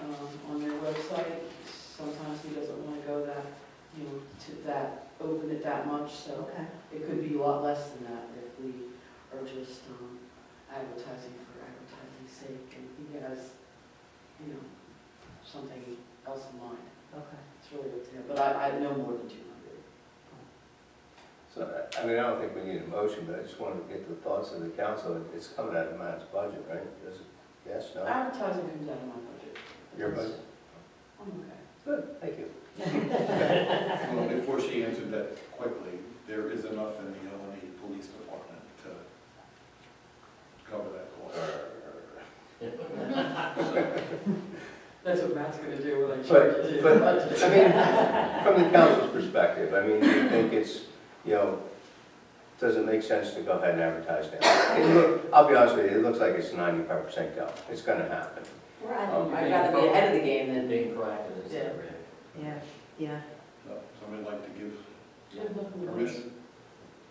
on their website. Sometimes he doesn't want to go that, to that, open it that much, so Okay. it could be a lot less than that if we are just advertising for advertising's sake, and he has, something else in mind. Okay. It's really up to him, but I know more than 200. So, I mean, I don't think we need a motion, but I just wanted to get the thoughts of the council. It's coming out of Matt's budget, right? Does it? Yes, no? Advertising comes out of my budget. Your budget? I'm okay. Good, thank you. Well, before she answered that quickly, there is enough in the Albany Police Department to cover that cost. That's what Matt's gonna do when I charge it. But, I mean, from the council's perspective, I mean, do you think it's, does it make sense to go ahead and advertise now? I'll be honest with you, it looks like it's 95% go. It's gonna happen. I'd rather be ahead of the game than, Being proactive instead of reactive. Yeah. So, somebody like to give Good luck with the permission?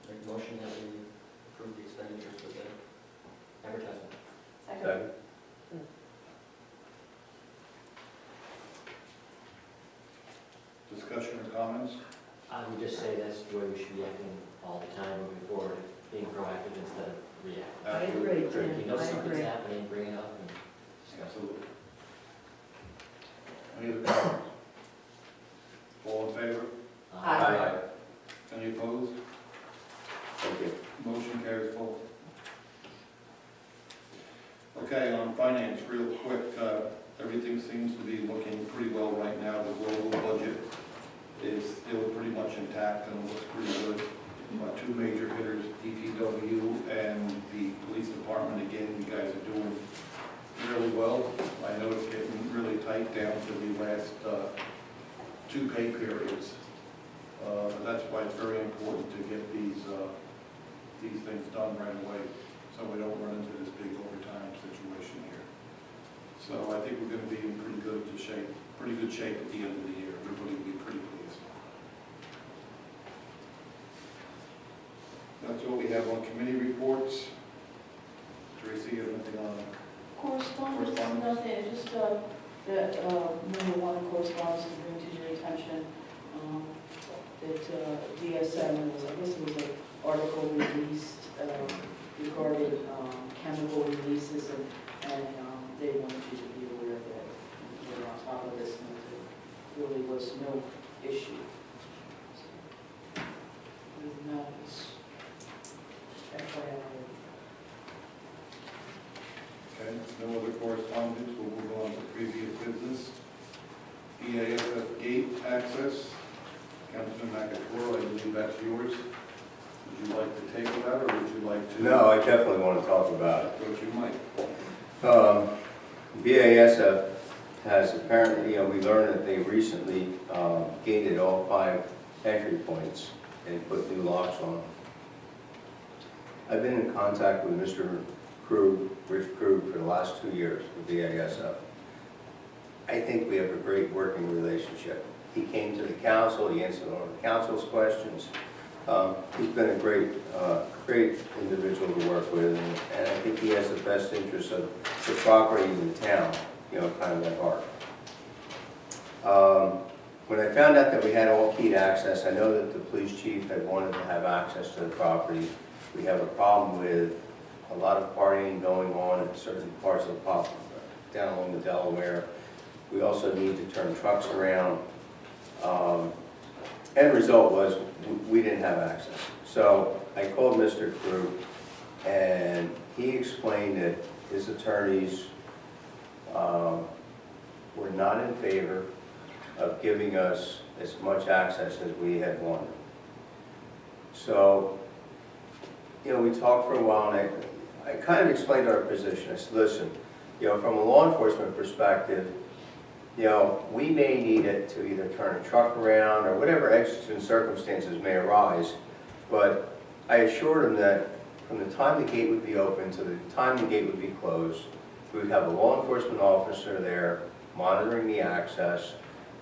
Make a motion that we approve the expenditures for the advertisement. Second? Discussion or comments? I would just say that's the way we should be acting all the time moving forward, being proactive instead of reactive. I agree, If Tim. you know I something's agree. happening, bring it up and discuss it. Absolutely. Any other comments? All in favor? Aye. Any opposed? Thank you. Motion carries forward. Okay, on finance, real quick, everything seems to be looking pretty well right now. The global budget is still pretty much intact and looks pretty good. Two major hitters, DPW and the police department, again, you guys are doing really well. I know it's getting really tight down to the last 2 pay periods. But that's why it's very important to get these things done right away, so we don't run into this big overtime situation here. So I think we're going to be in pretty good shape at the end of the year. Everybody will be pretty pleased. That's all we have on committee reports. Tracy, you have anything on? Correspondence, Correspondence. nothing, just that number one correspondence to bring to your attention, that DSM was, I guess it was an article released regarding chemical releases, and they wanted you to be aware of it. We're on top of this, and there really was no issue. So, other than that, it's just FYI. Okay, no other correspondence, we'll move on to previous business. EASF gate access, Councilman McAtore, I believe that's yours. Would you like to table that, or would you like to? No, I definitely want to talk about it. But you might. BASF has apparently, we learned that they recently gated all 5 entry points and put new locks on them. I've been in contact with Mr. Krug, Rich Krug, for the last 2 years with BASF. I think we have a great working relationship, He came to the council, he answered all the council's questions. He's been a great individual to work with, and I think he has the best interests of the property in the town, kind of at heart. When I found out that we had all keyed access, I know that the police chief had wanted to have access to the property. We have a problem with a lot of partying going on in certain parts of the pop down along the Delaware. We also need to turn trucks around. End result was we didn't have access. So I called Mr. Crew, and he explained that his attorneys were not in favor of giving us as much access as we had wanted. So, we talked for a while, and I kind of explained our position. I said, listen, from a law enforcement perspective, we may need it to either turn a truck around or whatever exigent circumstances may arise, but I assured him that from the time the gate would be open to the time the gate would be closed, we would have a law enforcement officer there monitoring the access.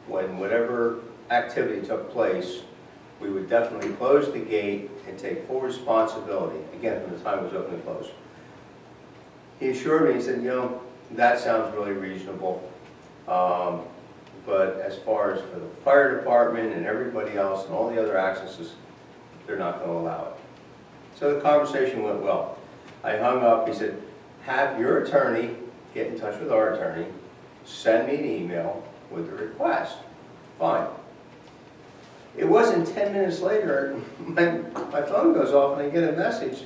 When whatever activity took place, we would definitely close the gate and take full responsibility, again, from the time it was open and closed. He assured me, he said, that sounds really reasonable. But as far as for the fire department and everybody else and all the other accesses, they're not going to allow it. So the conversation went well. I hung up, he said, have your attorney get in touch with our attorney, send me an email with the request. Fine. It wasn't 10 minutes later, my phone goes off and I get a message.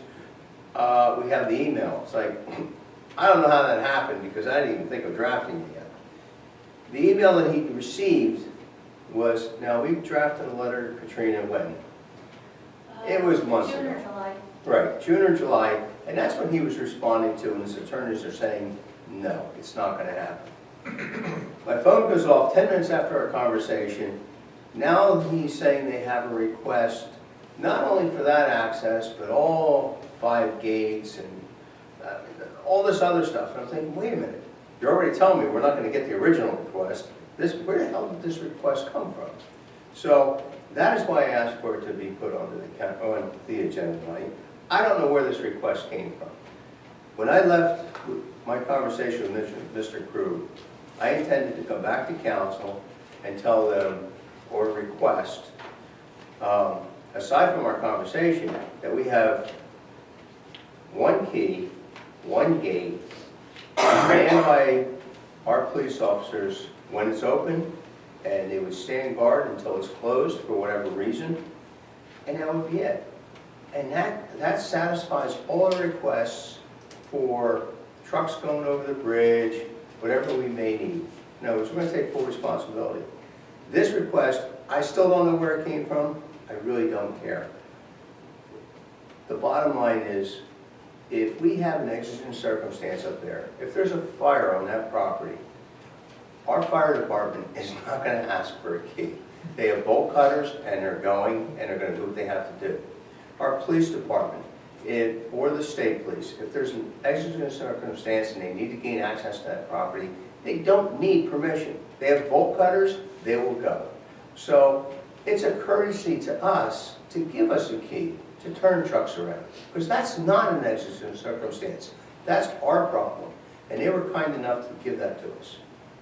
We have the email. It's like, I don't know how that happened because I didn't even think of drafting it yet. The email that he received was, now we've drafted a letter to Katrina when? It was months ago. June or July. Right, June or July, and that's when he was responding to, and his attorneys are saying, no, it's not going to happen. My phone goes off 10 minutes after our conversation. Now he's saying they have a request, not only for that access, but all 5 gates and all this other stuff. And I'm thinking, wait a minute, you're already telling me we're not going to get the original request. Where the hell did this request come from? So that is why I asked for it to be put on the agenda tonight. I don't know where this request came from. When I left my conversation with Mr. Crew, I intended to come back to council and tell them, or request, aside from our conversation, that we have 1 key, 1 gate, manned by our police officers when it's open, and they would stand guard until it's closed for whatever reason, and that would be it. And that satisfies all the requests for trucks going over the bridge, whatever we may need. In other words, we're going to take full responsibility. This request, I still don't know where it came from. I really don't care. The bottom line is, if we have an exigent circumstance up there, if there's a fire on that property, our fire department is not going to ask for a key. They have bolt cutters, and they're going to do what they have to do. Our police department, or the state police, if there's an exigent circumstance and they need to gain access to that property, they don't need permission. They have bolt cutters, they will go. So it's a courtesy to us to give us a key to turn trucks around, because that's not an exigent circumstance. That's our problem, and they were kind enough to give that to us.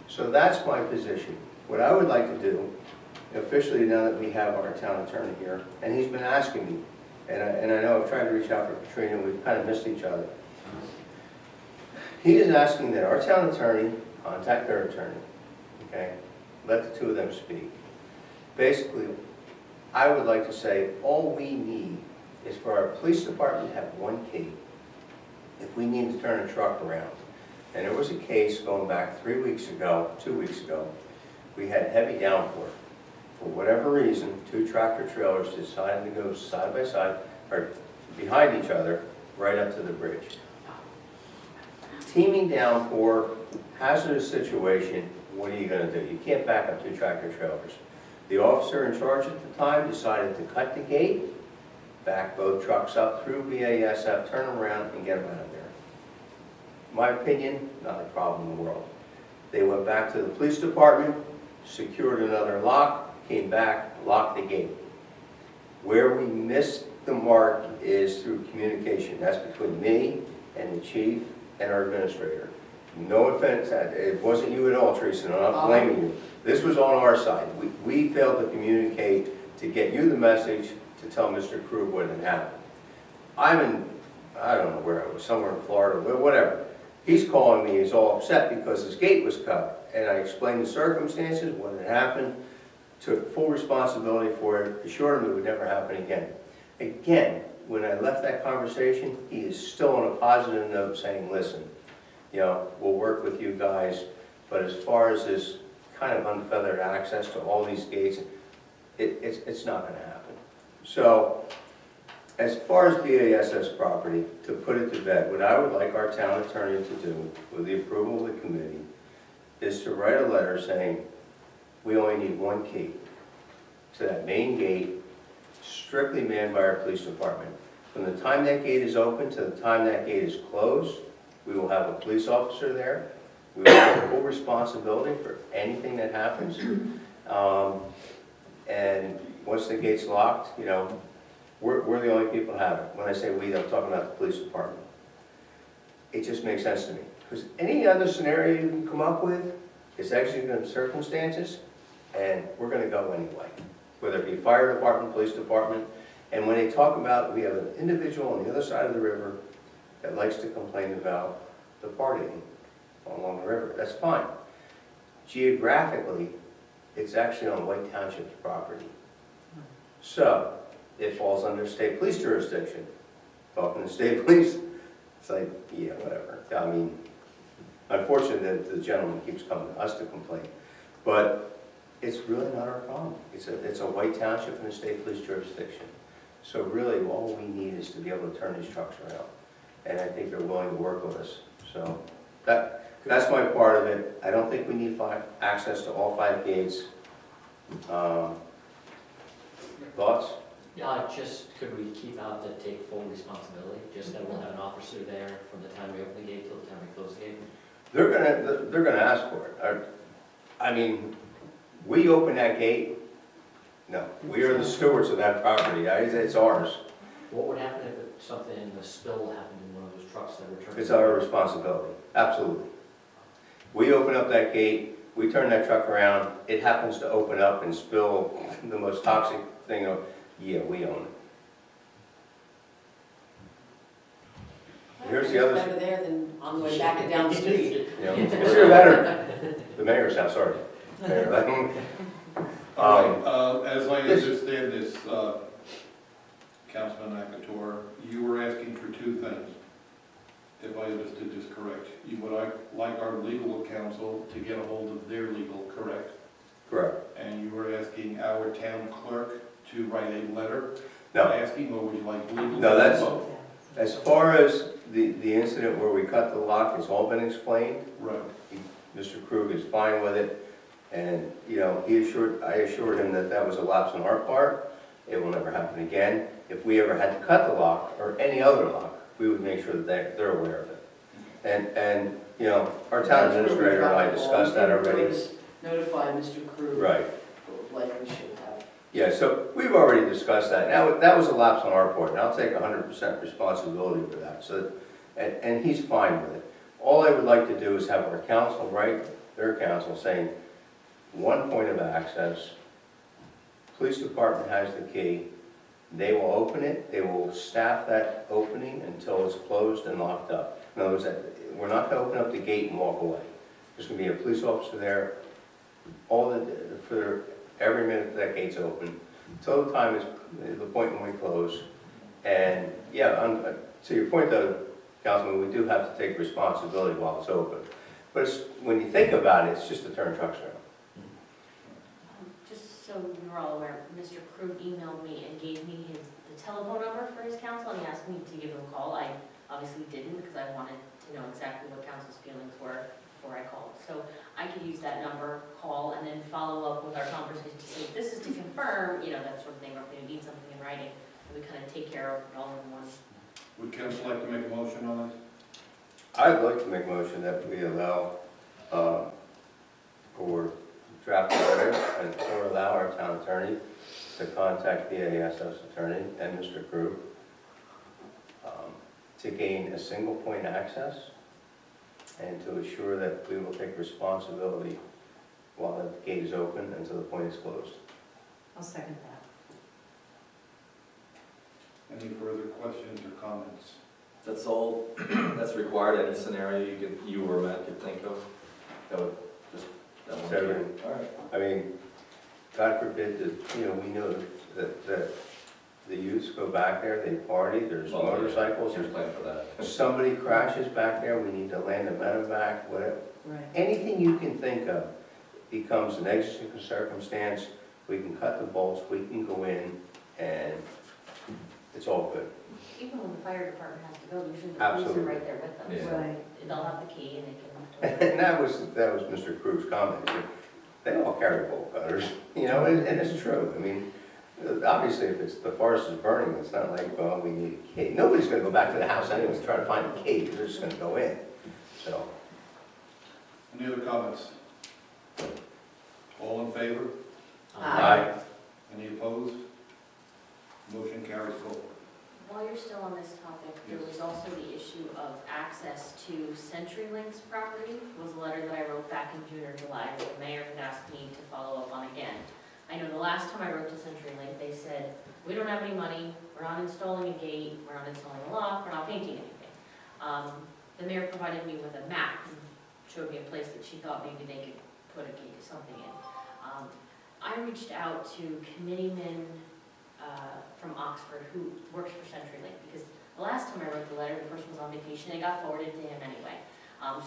So that's my position. What I would like to do, officially now that we have our town attorney here, and he's been asking me, and I know I've tried to reach out for Katrina, we've kind of missed each other. He is asking that our town attorney contact their attorney, okay? Let the two of them speak. Basically, I would like to say all we need is for our police department to have 1 key if we need to turn a truck around. And there was a case going back 3 weeks ago, 2 weeks ago, we had heavy downpour. For whatever reason, 2 tractor trailers decided to go side by side, or behind each other, right up to the bridge. Teeming downpour, hazardous situation, what are you going to do? You can't back up 2 tractor trailers. The officer in charge at the time decided to cut the gate, back both trucks up through BASF, turn them around, and get them out of there. My opinion, not a problem in the world. They went back to the police department, secured another lock, came back, locked the gate. Where we missed the mark is through communication. That's between me and the chief and our administrator. No offense, it wasn't you at all, Teresa, and I'm not blaming you. This was on our side. We failed to communicate to get you the message to tell Mr. Krug what had happened. I'm in, I don't know where I was, somewhere in Florida, whatever. He's calling me, he's all upset because his gate was cut. And I explained the circumstances, what had happened, took full responsibility for it, assured him it would never happen again. Again, when I left that conversation, he is still on a positive note saying, listen, you know, we'll work with you guys, but as far as this kind of unfeathered access to all these gates, it's not going to happen. So, as far as BASS property, to put it to bed, what I would like our town attorney to do, with the approval of the committee, is to write a letter saying, we only need one key to that main gate, strictly manned by our police department. From the time that gate is open to the time that gate is closed, we will have a police officer there. We will have full responsibility for anything that happens. And once the gate's locked, you know, we're the only people who have it. When I say we, I'm talking about the police department. It just makes sense to me. Because any other scenario you can come up with is exigent circumstances, and we're going to go anyway. Whether it be fire department, police department. And when they talk about, we have an individual on the other side of the river that likes to complain about the partying along the river. That's fine. Geographically, it's actually on White Township's property. So, it falls under state police jurisdiction. Talking to state police, it's like, yeah, whatever. I mean, unfortunately, the gentleman keeps coming to us to complain. But it's really not our problem. It's a White Township and a state police jurisdiction. So really, all we need is to be able to turn these trucks around. And I think they're willing to work with us. So that's my part of it. I don't think we need access to all 5 gates. Thoughts? Just, could we keep out to take full responsibility? Just that we'll have an officer there from the time we open the gate till the time we close the gate? They're gonna ask for it. I mean, we open that gate, no, we are the stewards of that property. It's ours. What would happen if something in the spill happened in one of those trucks that returned? It's our responsibility, absolutely. We open up that gate, we turn that truck around, it happens to open up and spill the most toxic thing, yeah, we own it. Here's the other. Better there than on the way back and down the street. You know, it's either that or the mayor's house, sorry. Mayor, As I understand this, Councilman Akator, you were asking for 2 things, if I understood this correct. You would like our legal counsel to get a hold of their legal, correct? Correct. And you were asking our town clerk to write a letter No, asking, or would you like legal? No, that's- Both. as far as the incident where we cut the lock, it's all been explained. Right. Mr. Krug is fine with it, and, you know, I assured him that that was a lapse on our part. It will never happen again. If we ever had to cut the lock, or any other lock, we would make sure that they're aware of it. And, you know, our town administrator and I discussed that already. Notify Mr. Krug. Right. Like we should have. Yeah, so we've already discussed that. Now, that was a lapse on our part, and I'll take 100% responsibility for that. So, and he's fine with it. All I would like to do is have our council write their council saying, one point of access, police department has the key, they will open it, they will staff that opening until it's closed and locked up. In other words, we're not going to open up the gate and walk away. There's going to be a police officer there for every minute that gate's open, until the time is the point when we close. And yeah, to your point though, Councilman, we do have to take responsibility while it's open. But when you think about it, it's just to turn trucks around. Just so you're all aware, Mr. Krug emailed me and gave me the telephone number for his council, and he asked me to give him a call. I obviously didn't, because I wanted to know exactly what council's feelings were before I called. So I could use that number, call, and then follow up with our conversation to say, this is to confirm, you know, that sort of thing, or if we need something in writing, and we kind of take care of it all in one. Would council like to make a motion on this? I'd like to make a motion that we allow, or draft a letter and or allow our town attorney to contact BASF's attorney and Mr. Krug to gain a single point access and to assure that we will take responsibility while the gate is open until the point is closed. I'll second that. Any further questions or comments? That's all, that's required, any scenario you or Matt could think of? That would just, that one. So, All right. I mean, God forbid that, we know that the youths go back there, they party, there's Well, motorcycles, There's there's plan for that. somebody crashes back there, we need to land a medevac, whatever. Right. Anything you can think of becomes an exigent circumstance. We can cut the bolts, we can go in, and it's all good. Even when the fire department has to go, usually the police are Absolutely. right there with them. Yeah. So Right. they'll have the key and they can. And that was Mr. Krug's comment. They all carry bolt cutters, and it's true. I mean, obviously, if it's, the forest is burning, it's not like, well, we need a key. Nobody's gonna go back to the house anyway and try to find a key, they're just gonna go in, so. Any other comments? All in favor? Aye. Any opposed? Motion carries forward. While you're still on this topic, there was also the issue of access to CenturyLink's property. It was a letter that I wrote back in June or July that the mayor had asked me to follow up on again. I know the last time I wrote to CenturyLink, they said, we don't have any money, we're not installing a gate, we're not installing a lock, we're not painting anything. The mayor provided me with a map and showed me a place that she thought maybe they could put a gate, something in. I reached out to committeeman from Oxford who works for CenturyLink, because the last time I wrote the letter, the person was on vacation, it got forwarded to him anyway.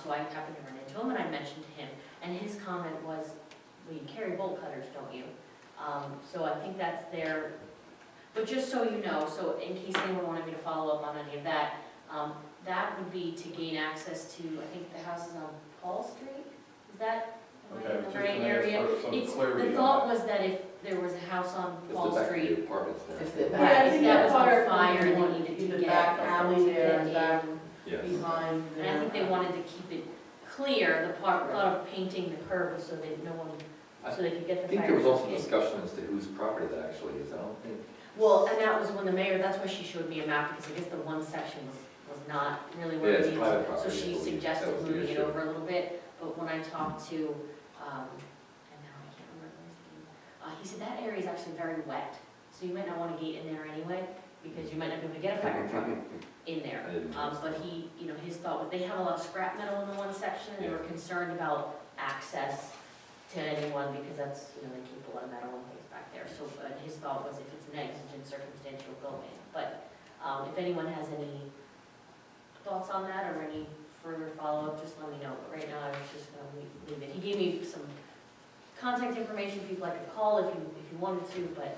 So I happened to run into him and I mentioned to him, and his comment was, well, you carry bolt cutters, don't you? So I think that's there, but just so you know, so in case anyone wanted me to follow up on any of that, that would be to gain access to, I think the house is on Paul Street, is that, am I in the right area? It's, the thought was that if there was a house on Paul Street, apartments It's there. the Yeah, I back. think that was on part of fire, the they one, needed to the get- back alley there and back Yes. behind and I there. think they wanted to keep it clear, the part, thought of painting the curb so that no one, so they could get I the think fire. there was also truck in. discussion as to whose property that actually is, I don't think. Well, and that was when the mayor, that's why she showed me a map, because I guess the one section was not really where Yeah, it it's needed private to. So property, I she believe. suggested That was the moving it issue. over a little bit, but when I talked to, and now I can't remember his name, he said that area is actually very wet, so you might not want to gate in there anyway, because you might not be able to get a fire truck in there. I didn't. But he, his thought was, they have a lot of scrap metal in the one section, and they were concerned about access to anyone, because that's, they keep a lot of metal and things back there. So, his thought was if it's an exigent circumstance, you'll go in. But, if anyone has any thoughts on that, or any further follow-up, just let me know. But right now, I was just gonna leave it. He gave me some contact information, if you'd like to call, if you wanted to, but,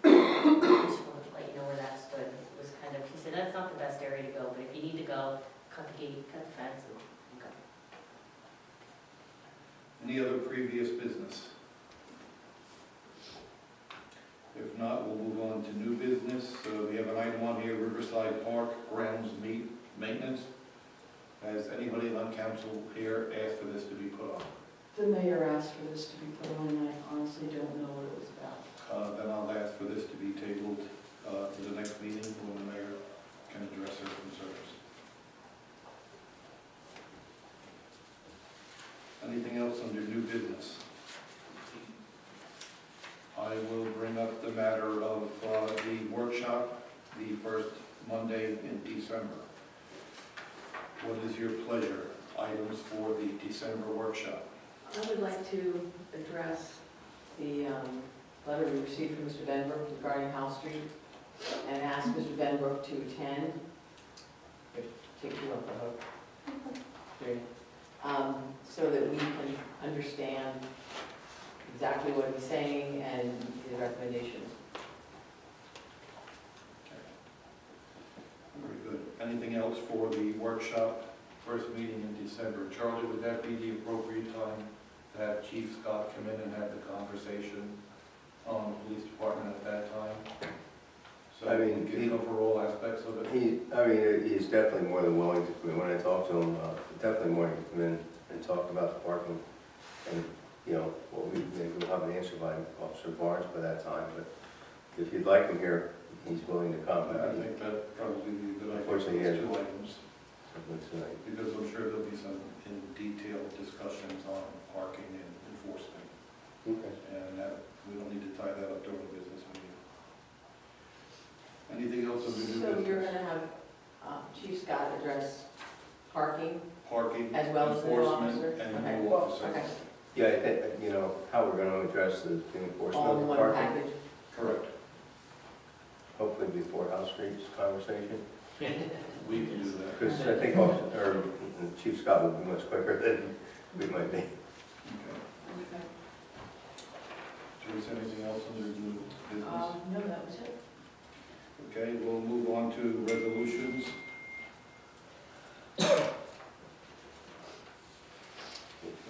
I just wanted to let you know where that stood. It was kind of, he said, that's not the best area to go, but if you need to go, cut the gate, cut the fence, and go. Any other previous business? If not, we'll move on to new business. We have an item on here, Riverside Park grounds maintenance. Has anybody on council here asked for this to be put on? The mayor asked for this to be put on, and I honestly don't know what it was about. Then I'll ask for this to be tabled to the next meeting when the mayor can address her concerns. Anything else under new business? I will bring up the matter of the workshop, the first Monday in December. What is your pleasure? Items for the December workshop? I would like to address the letter we received from Mr. Benbrook regarding House Street and ask Mr. Benbrook to attend. Take you up the hook. Here. So that we can understand exactly what he's saying and his recommendations. Very good. Anything else for the workshop, first meeting in December? Charlie, would that be the appropriate time to have Chief Scott come in and have the conversation on the police department at that time? So I mean, we can cover all aspects of it? He's definitely more than willing to come in. When I talked to him, definitely more to come in and talk about the parking. And well, maybe we'll have an answer by Officer Barnes by that time, but if you'd like him here, he's willing to come. I think that probably be a good idea for Unfortunately, those yeah. two items, Tonight. because I'm sure there'll be some in detailed discussions on parking and enforcement, Okay. and that, we don't need to tie that up during the business meeting. Anything else on the new So you're business? gonna have Chief Scott address parking Parking, as well as the new enforcement, officer? and Okay. the new officer. Okay, Yeah, I think, how we're gonna address the enforcement all of in the one parking, package. Correct. hopefully before House Street's conversation. We can do that. Because I think Chief Scott will be much quicker than we might be. Okay. Okay. Teresa, anything else under new business? No, that was it. Okay, we'll move on to resolutions.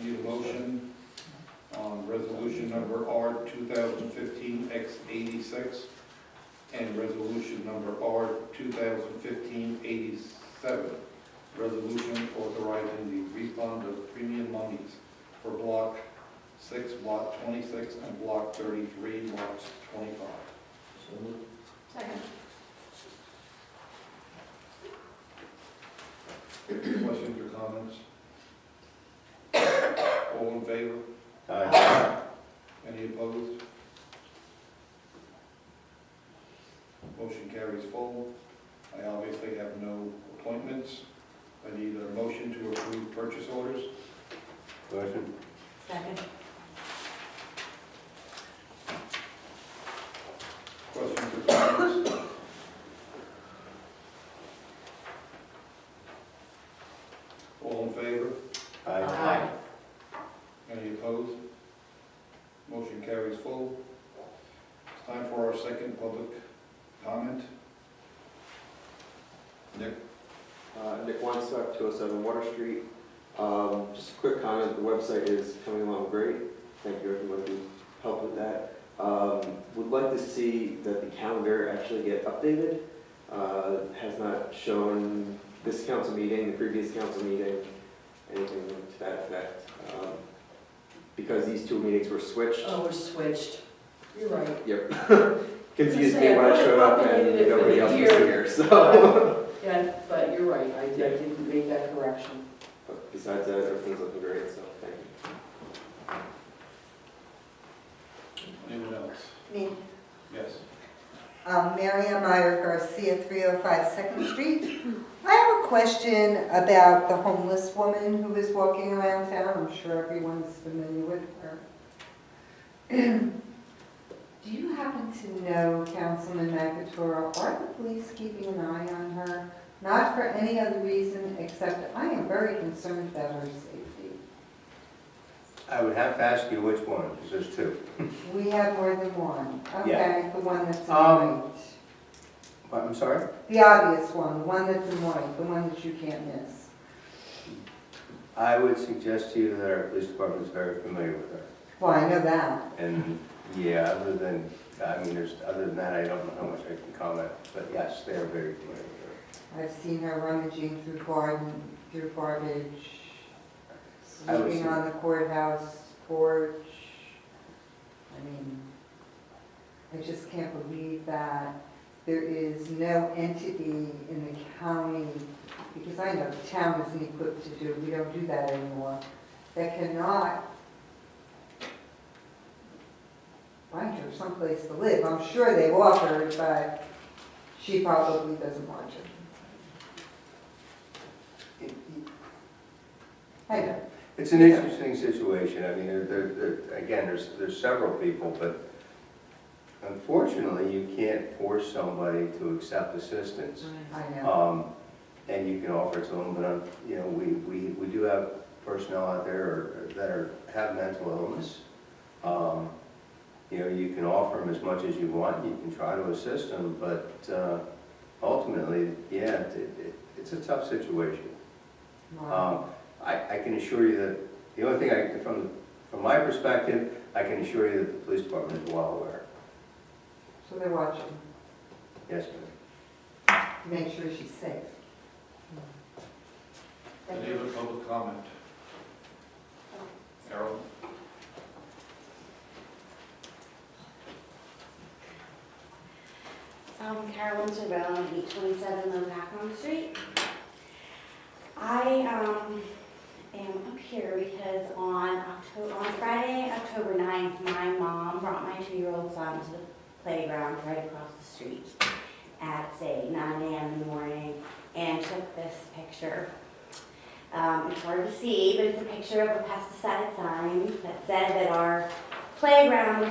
Need a motion on resolution number R 2015-X86 and resolution number R 2015-87. Resolution authorizing the refund of premium monies for Block 6, Block 26, and Block 33, Lots 25. So moved. Second. Questions or comments? All in favor? Any opposed? Motion carries full. I obviously have no appointments. I need a motion to approve purchase orders. Motion? Second. Questions or comments? All in favor? Aye. Any opposed? Motion carries full. It's time for our second public comment. Nick? Nick Weinstock, 207 Water Street. Just a quick comment, the website is coming along great. Thank you everyone who helped with that. Would like to see that the calendar actually get updated. Has not shown this council meeting, the previous council meeting, anything to that effect. Because these two meetings were switched. Oh, we're switched. You're right. Yep. Confused I was me gonna when I say, I showed up thought I and updated it for nobody the else was year. here, so. Yeah, but you're right, I didn't make that correction. But besides that, everything's looking great, so thank you. Anyone else? Me, Yes. Mary Ann Meyer Garcia, 305 Second Street. I have a question about the homeless woman who is walking around town. I'm sure everyone's familiar with her. Do you happen to know, Councilman McAtora, are the police keeping an eye on her? Not for any other reason except I am very concerned about her safety. I would have to ask you which one, because there's two. We have more than one. Yeah. Okay, the one that's in Um, white. I'm sorry? The obvious one, the one that's in white, the one that you can't miss. I would suggest to you that our police department is very familiar with her. Well, I know that. And, yeah, other than that, I don't know how much I can comment, but yes, they are very familiar with her. I've seen her rummaging through garbage, I would sleeping say- on the courthouse porch. I mean, I just can't believe that there is no entity in the county, because I know the town isn't equipped to do, we don't do that anymore, that cannot find her someplace to live. I'm sure they've offered, but she probably doesn't want to. I know. It's an interesting situation. I mean, again, there's several people, but unfortunately, you can't force somebody to accept assistance. I know. And you can offer it to them, but, we do have personnel out there that have mental illness. You can offer them as much as you want, you can try to assist them, but ultimately, yeah, it's a tough situation. Wow. I can assure you that, the only thing from my perspective, I can assure you that the police department is well aware. So they're watching Yes, ma'am. to make sure she's safe. Any other public comment? Harold? Carolyn Cervone, 827 Low Packman Street. I am up here because on Friday, October 9th, my mom brought my 2-year-old son to the playground right across the street at, say, 9 a.m. in the morning and took this picture. It's hard to see, but it's a picture of a pesticide sign that said that our playground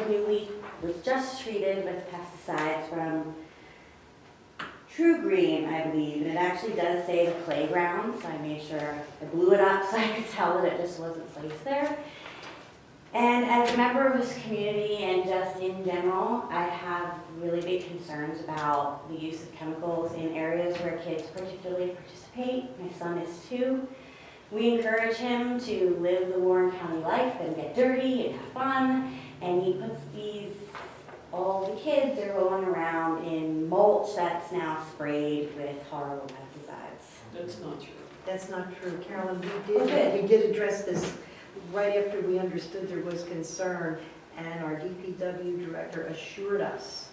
was just treated with pesticides from True Green, I believe, and it actually does say the playground, so I made sure I blew it up so I could tell that it just wasn't placed there. And as a member of this community and just in general, I have really big concerns about the use of chemicals in areas where kids particularly participate. My son is 2. We encourage him to live the Warren County life and get dirty and have fun, and he puts all the kids are rolling around in mulch that's now sprayed with horrible pesticides. That's not true. That's not true, Carolyn. Okay. We did address this right after we understood there was concern, and our DPW director assured us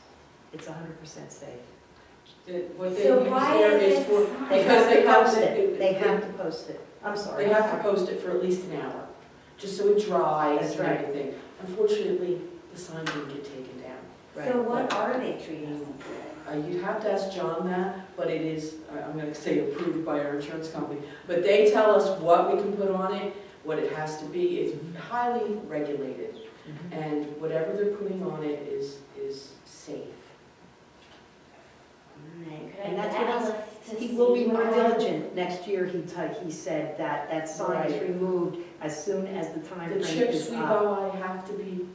it's 100% safe. What they So use why there is is for, this- They because have they to have post to, it. They have to post it. I'm sorry. they have to post it for at least an hour, just so it dries That's and right. everything. Unfortunately, the sign didn't get taken down. So what are they treating them for? You'd have to ask John that, but it is, I'm gonna say approved by our insurance company. But they tell us what we can put on it, what it has to be. It's highly regulated. And whatever they're putting on it is safe. And that's what he will be more diligent. Next year, he said that sign is Right. removed as soon as the time The frame chips is we up. buy have to be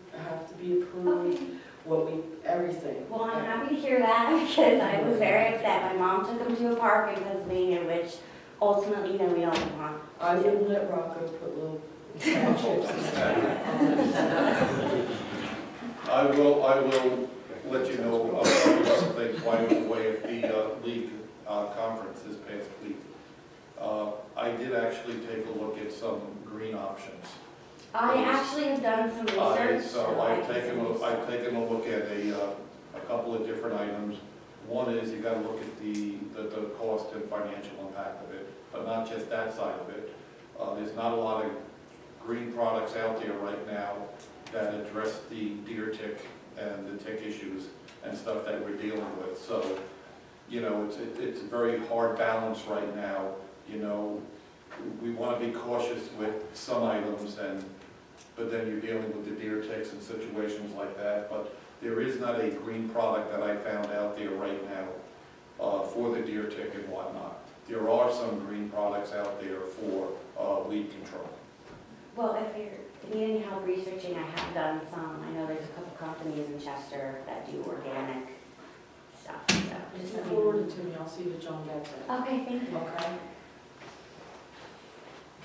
approved, everything. Well, I'm happy to hear that because I was very upset. My mom took them to a park in Pennsylvania, which ultimately, we don't want. I wouldn't let Rocco put little chips in it. I will let you know of some things while I was away at the league conference this past week. I did actually take a look at some green options. I actually have done some research. So I've I taken can a look at a couple of different items. One is you gotta look at the cost and financial impact of it, but not just that side of it. There's not a lot of green products out there right now that address the deer tick and the tick issues and stuff that we're dealing with. So, it's a very hard balance right now. We want to be cautious with some items, but then you're dealing with the deer ticks and situations like that. But there is not a green product that I found out there right now for the deer tick and whatnot. There are some green products out there for weed control. Well, if you need any help researching, I have done some. I know there's a couple companies in Chester that do organic stuff. So Just let me forward know. it to me, I'll see that John gets it. Okay, thank you. Okay?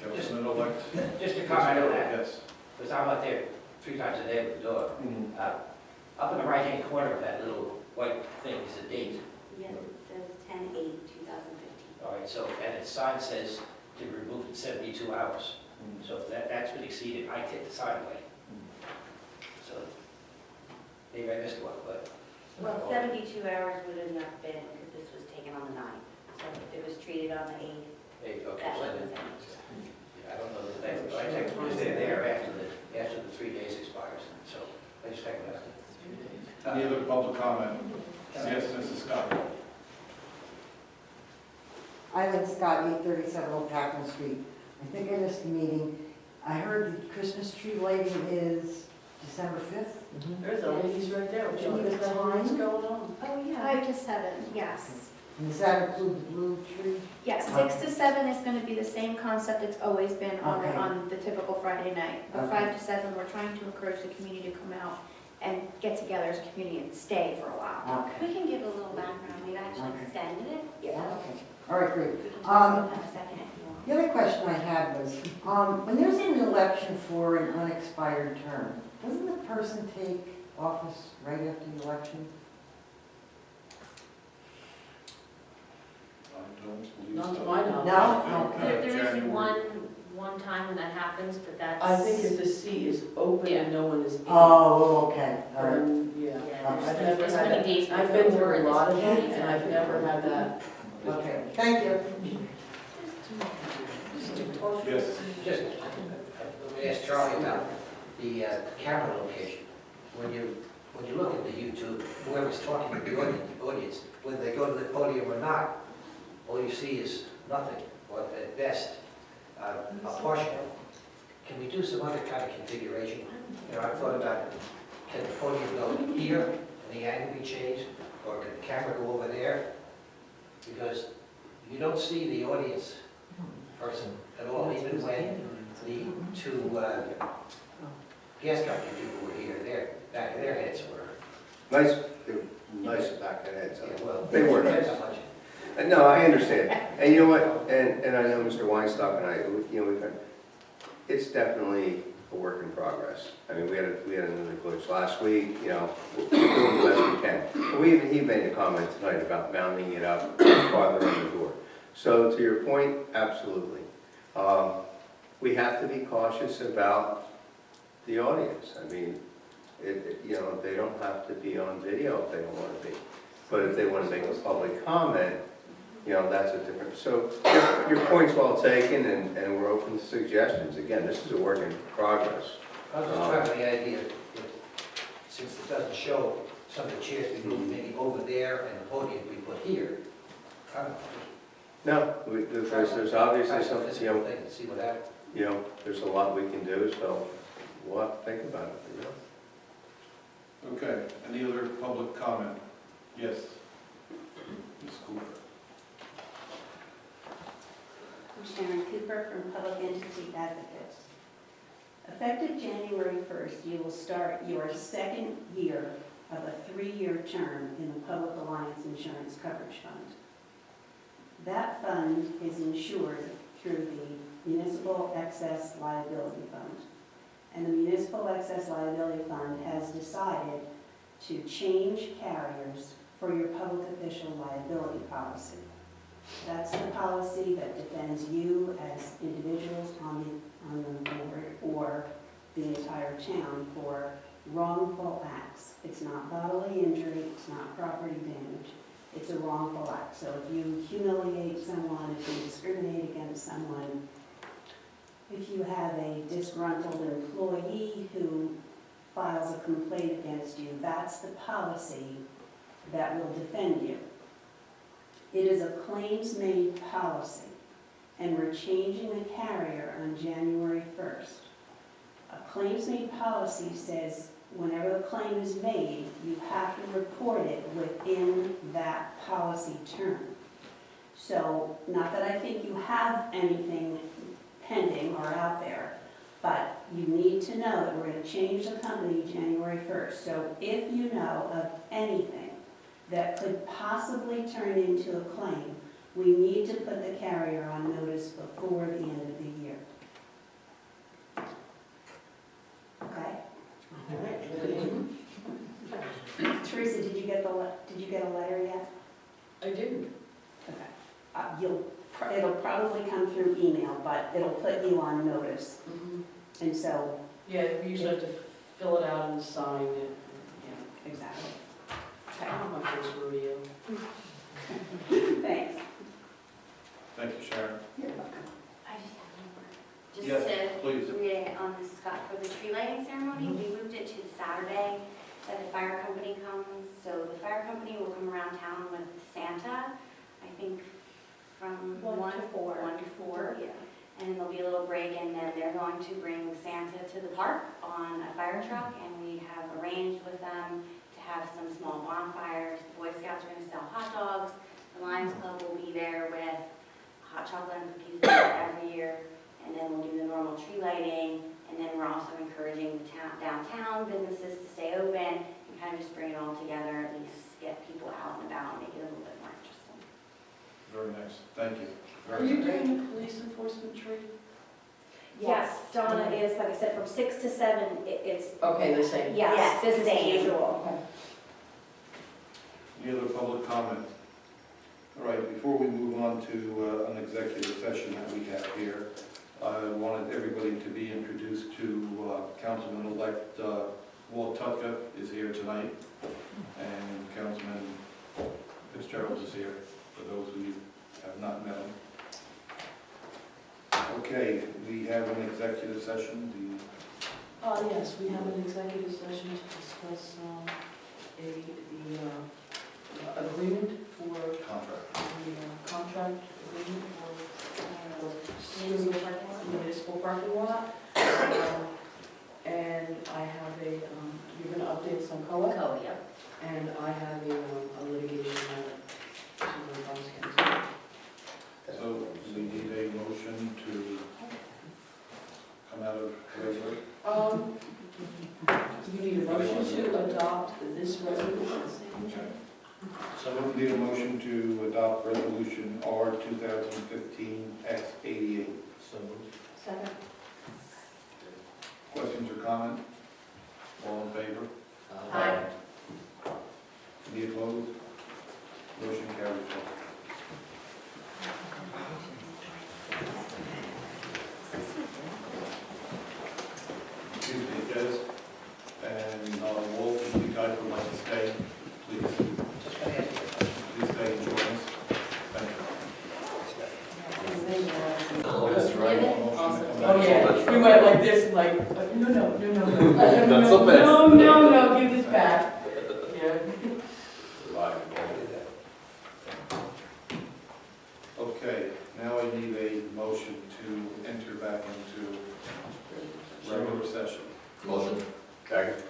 Councilman-elect? Just to comment on that, Yes. because I'm out there 3 times a day with the dog. Mhm. Up in the right-hand corner of that little white thing is a date. Yes, it says 10/8/2015. All right, so, and the sign says to be removed in 72 hours. So if that's been exceeded, I take the sign away. So maybe I missed one, but. Well, 72 hours would have not been, because this was taken on the 9th. So if it was treated on the 8th, Hey, okay, that so would then, have been. I don't know the date, but I take Tuesday there after the 3 days expires. So I just take that. Any other public comment? Yes, Mrs. Scott. Eileen Scott, 837 Old Packman Street. I think I missed the meeting. I heard the Christmas tree lighting is December 5th. There's the ladies right there, Do you John, need a what's time? going on? Oh, yeah. 5 to 7, yes. And does that include the blue tree? Yes, 6 to 7 is going to be the same concept it's always been Okay. on the typical Friday night. But Okay. 5 to 7, we're trying to encourage the community to come out and get together as a community and stay for a while. Okay. We can give a little background. We've actually Okay. extended it. Yeah. Okay. All right, great. We can talk about that in a second if you want. The other question I had was, when there's an election for an unexpired term, doesn't the person take office right after the election? I don't believe Not to so. my knowledge. No? There is January. one time when that happens, but that's. I think if the seat is open and no one is in. Oh, okay, all right. Yeah. Yeah, I've never There's had many that. days I've been before through a lot of this them, meeting, and I've never had that. Okay, thank you. Yes. Just, let me ask Charlie about the camera location. When you look at the YouTube, whoever's talking to the audience, whether they go to the podium or not, all you see is nothing, or at best, a portion. Can we do some other kind of configuration? You know, I've thought about, can the podium go here and the angle be changed, or can the camera go over there? Because you don't see the audience person at all, even when the two gas company people were here, their back of their heads were. Nice, nice back of heads. Yeah, well, They were that's nice. how much. No, I understand. And you know what, and I know Mr. Weinstock and I, you know, we've had, it's definitely a work in progress. I mean, we had another glitch last week, you know, we're doing the best we can. He made a comment tonight about mounting it up farther in the door. So to your point, absolutely. We have to be cautious about the audience. I mean, you know, they don't have to be on video if they don't want to be. But if they want to make a public comment, you know, that's a different, so your point's well taken, and we're open to suggestions. Again, this is a work in progress. I was just trying to the idea, since it doesn't show some of the chairs we moved maybe over there and the podium we put here. I don't know, No, there's obviously try some some, physical thing to see what happens. you know, there's a lot we can do, so we'll have to think about it, you know? Okay, any other public comment? Yes. Ms. Cooper. I'm Sharon Cooper from Public Entity Advocates. Effective January 1st, you will start your second year of a 3-year term in the Public Alliance Insurance Coverage Fund. That fund is insured through the Municipal Excess Liability Fund. And the Municipal Excess Liability Fund has decided to change carriers for your public official liability policy. That's the policy that defends you as individuals on the board or the entire town for wrongful acts. It's not bodily injury, it's not property damage, it's a wrongful act. So if you humiliate someone, if you discriminate against someone, if you have a disgruntled employee who files a complaint against you, that's the policy that will defend you. It is a claims-made policy, and we're changing the carrier on January 1st. A claims-made policy says whenever the claim is made, you have to report it within that policy term. So, not that I think you have anything pending or out there, but you need to know that we're going to change the company January 1st. So if you know of anything that could possibly turn into a claim, we need to put the carrier on notice before the end of the year. Okay? All right. Teresa, did you get a letter yet? I didn't. Okay. It'll probably come through email, but it'll put you on notice. And so, Yeah, we usually have to fill it out and sign it. exactly. I don't have my first rodeo. Thanks. Thank you, Sharon. You're welcome. I just have one more. Just Yes, please. to read it on the Scott for the tree lighting ceremony, we moved it to Saturday that the fire company comes. So the fire company will come around town with Santa, I think from 1 to 4. Yeah. And there'll be a little break, and then they're going to bring Santa to the park on a fire truck, and we have arranged with them to have some small bonfires. The Boy Scouts are going to sell hot dogs. The Lions Club will be there with hot chocolate and cookies every year, and then we'll do the normal tree lighting, and then we're also encouraging the downtown businesses to stay open and kind of just bring it all together, at least get people out and about, make it a little bit more interesting. Very nice, thank you. Are you doing the police enforcement tree? Yes, Donna is, like I said, from 6 to 7, it's, Okay, the same. yes, business as same. usual. Any other public comment? All right, before we move on to an executive session that we have here, I wanted everybody to be introduced to Councilman-elect Walt Tutka is here tonight. and Councilman Fitzgerald is here, for those of you who have not met him. Okay, we have an executive session, Yes, we have an executive session to discuss the agreement for the contract. the contract agreement for municipal parking lot. And I have you're gonna update some COA? COA, yep. And I have a litigation matter to the prosecutor. So we need a motion to come out of regular. You need a motion to adopt this resolution. So we need a motion to adopt resolution R 2015-X88. So moved. Second. Questions or comment? All in favor? Aye. Any opposed? Motion carries. Excuse me, Des, and Wolf, if you guys would like to stay, please. Please stay and join us. Thank you. Oh, that's right. Oh, yeah, you went like this, like, no. Not so fast. No, give this back. Yeah. Okay, now I need a motion to enter back into regular session. Motion. Second.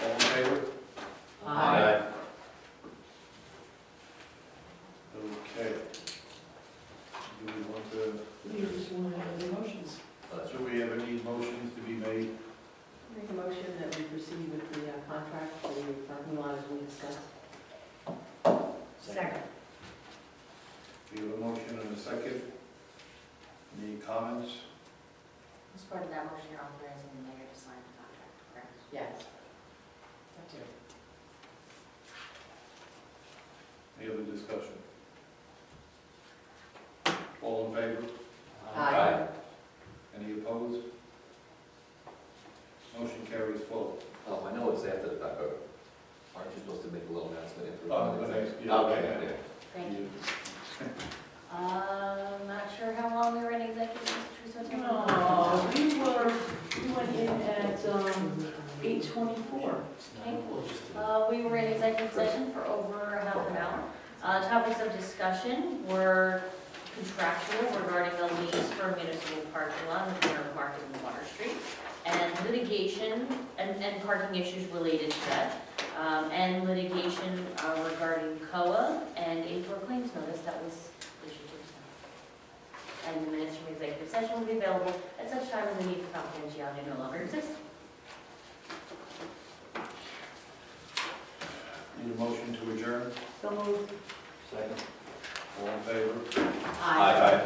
All in favor? Aye. Okay. Do we want to, You just want to have the motions. do we ever need motions to be made? Make a motion that we proceed with the contract for the parking lot as we discussed. Second. We have a motion and a second. Any comments? As part of that motion, you're authorizing the mayor to sign the contract, correct? Yes. Any other discussion? All in favor? Aye. Any opposed? Motion carries full. Oh, I know it's after the fact, but aren't you supposed to make a little announcement after? Yeah, Okay, yeah. Thank you. Not sure how long we were in executive, Teresa? No, we went in at 8:24. Okay. We were in executive session for over half an hour. Topics of discussion were contractual regarding the lease for municipal parking lot in the corner of Market and Water Street, and litigation and parking issues related to that, and litigation regarding COA and a for claims notice that was issued to us. And the minutes from executive session will be available at such time as the need for confidentiality no longer exists. Need a motion to adjourn? So moved. Second. All in favor? Aye. Aye.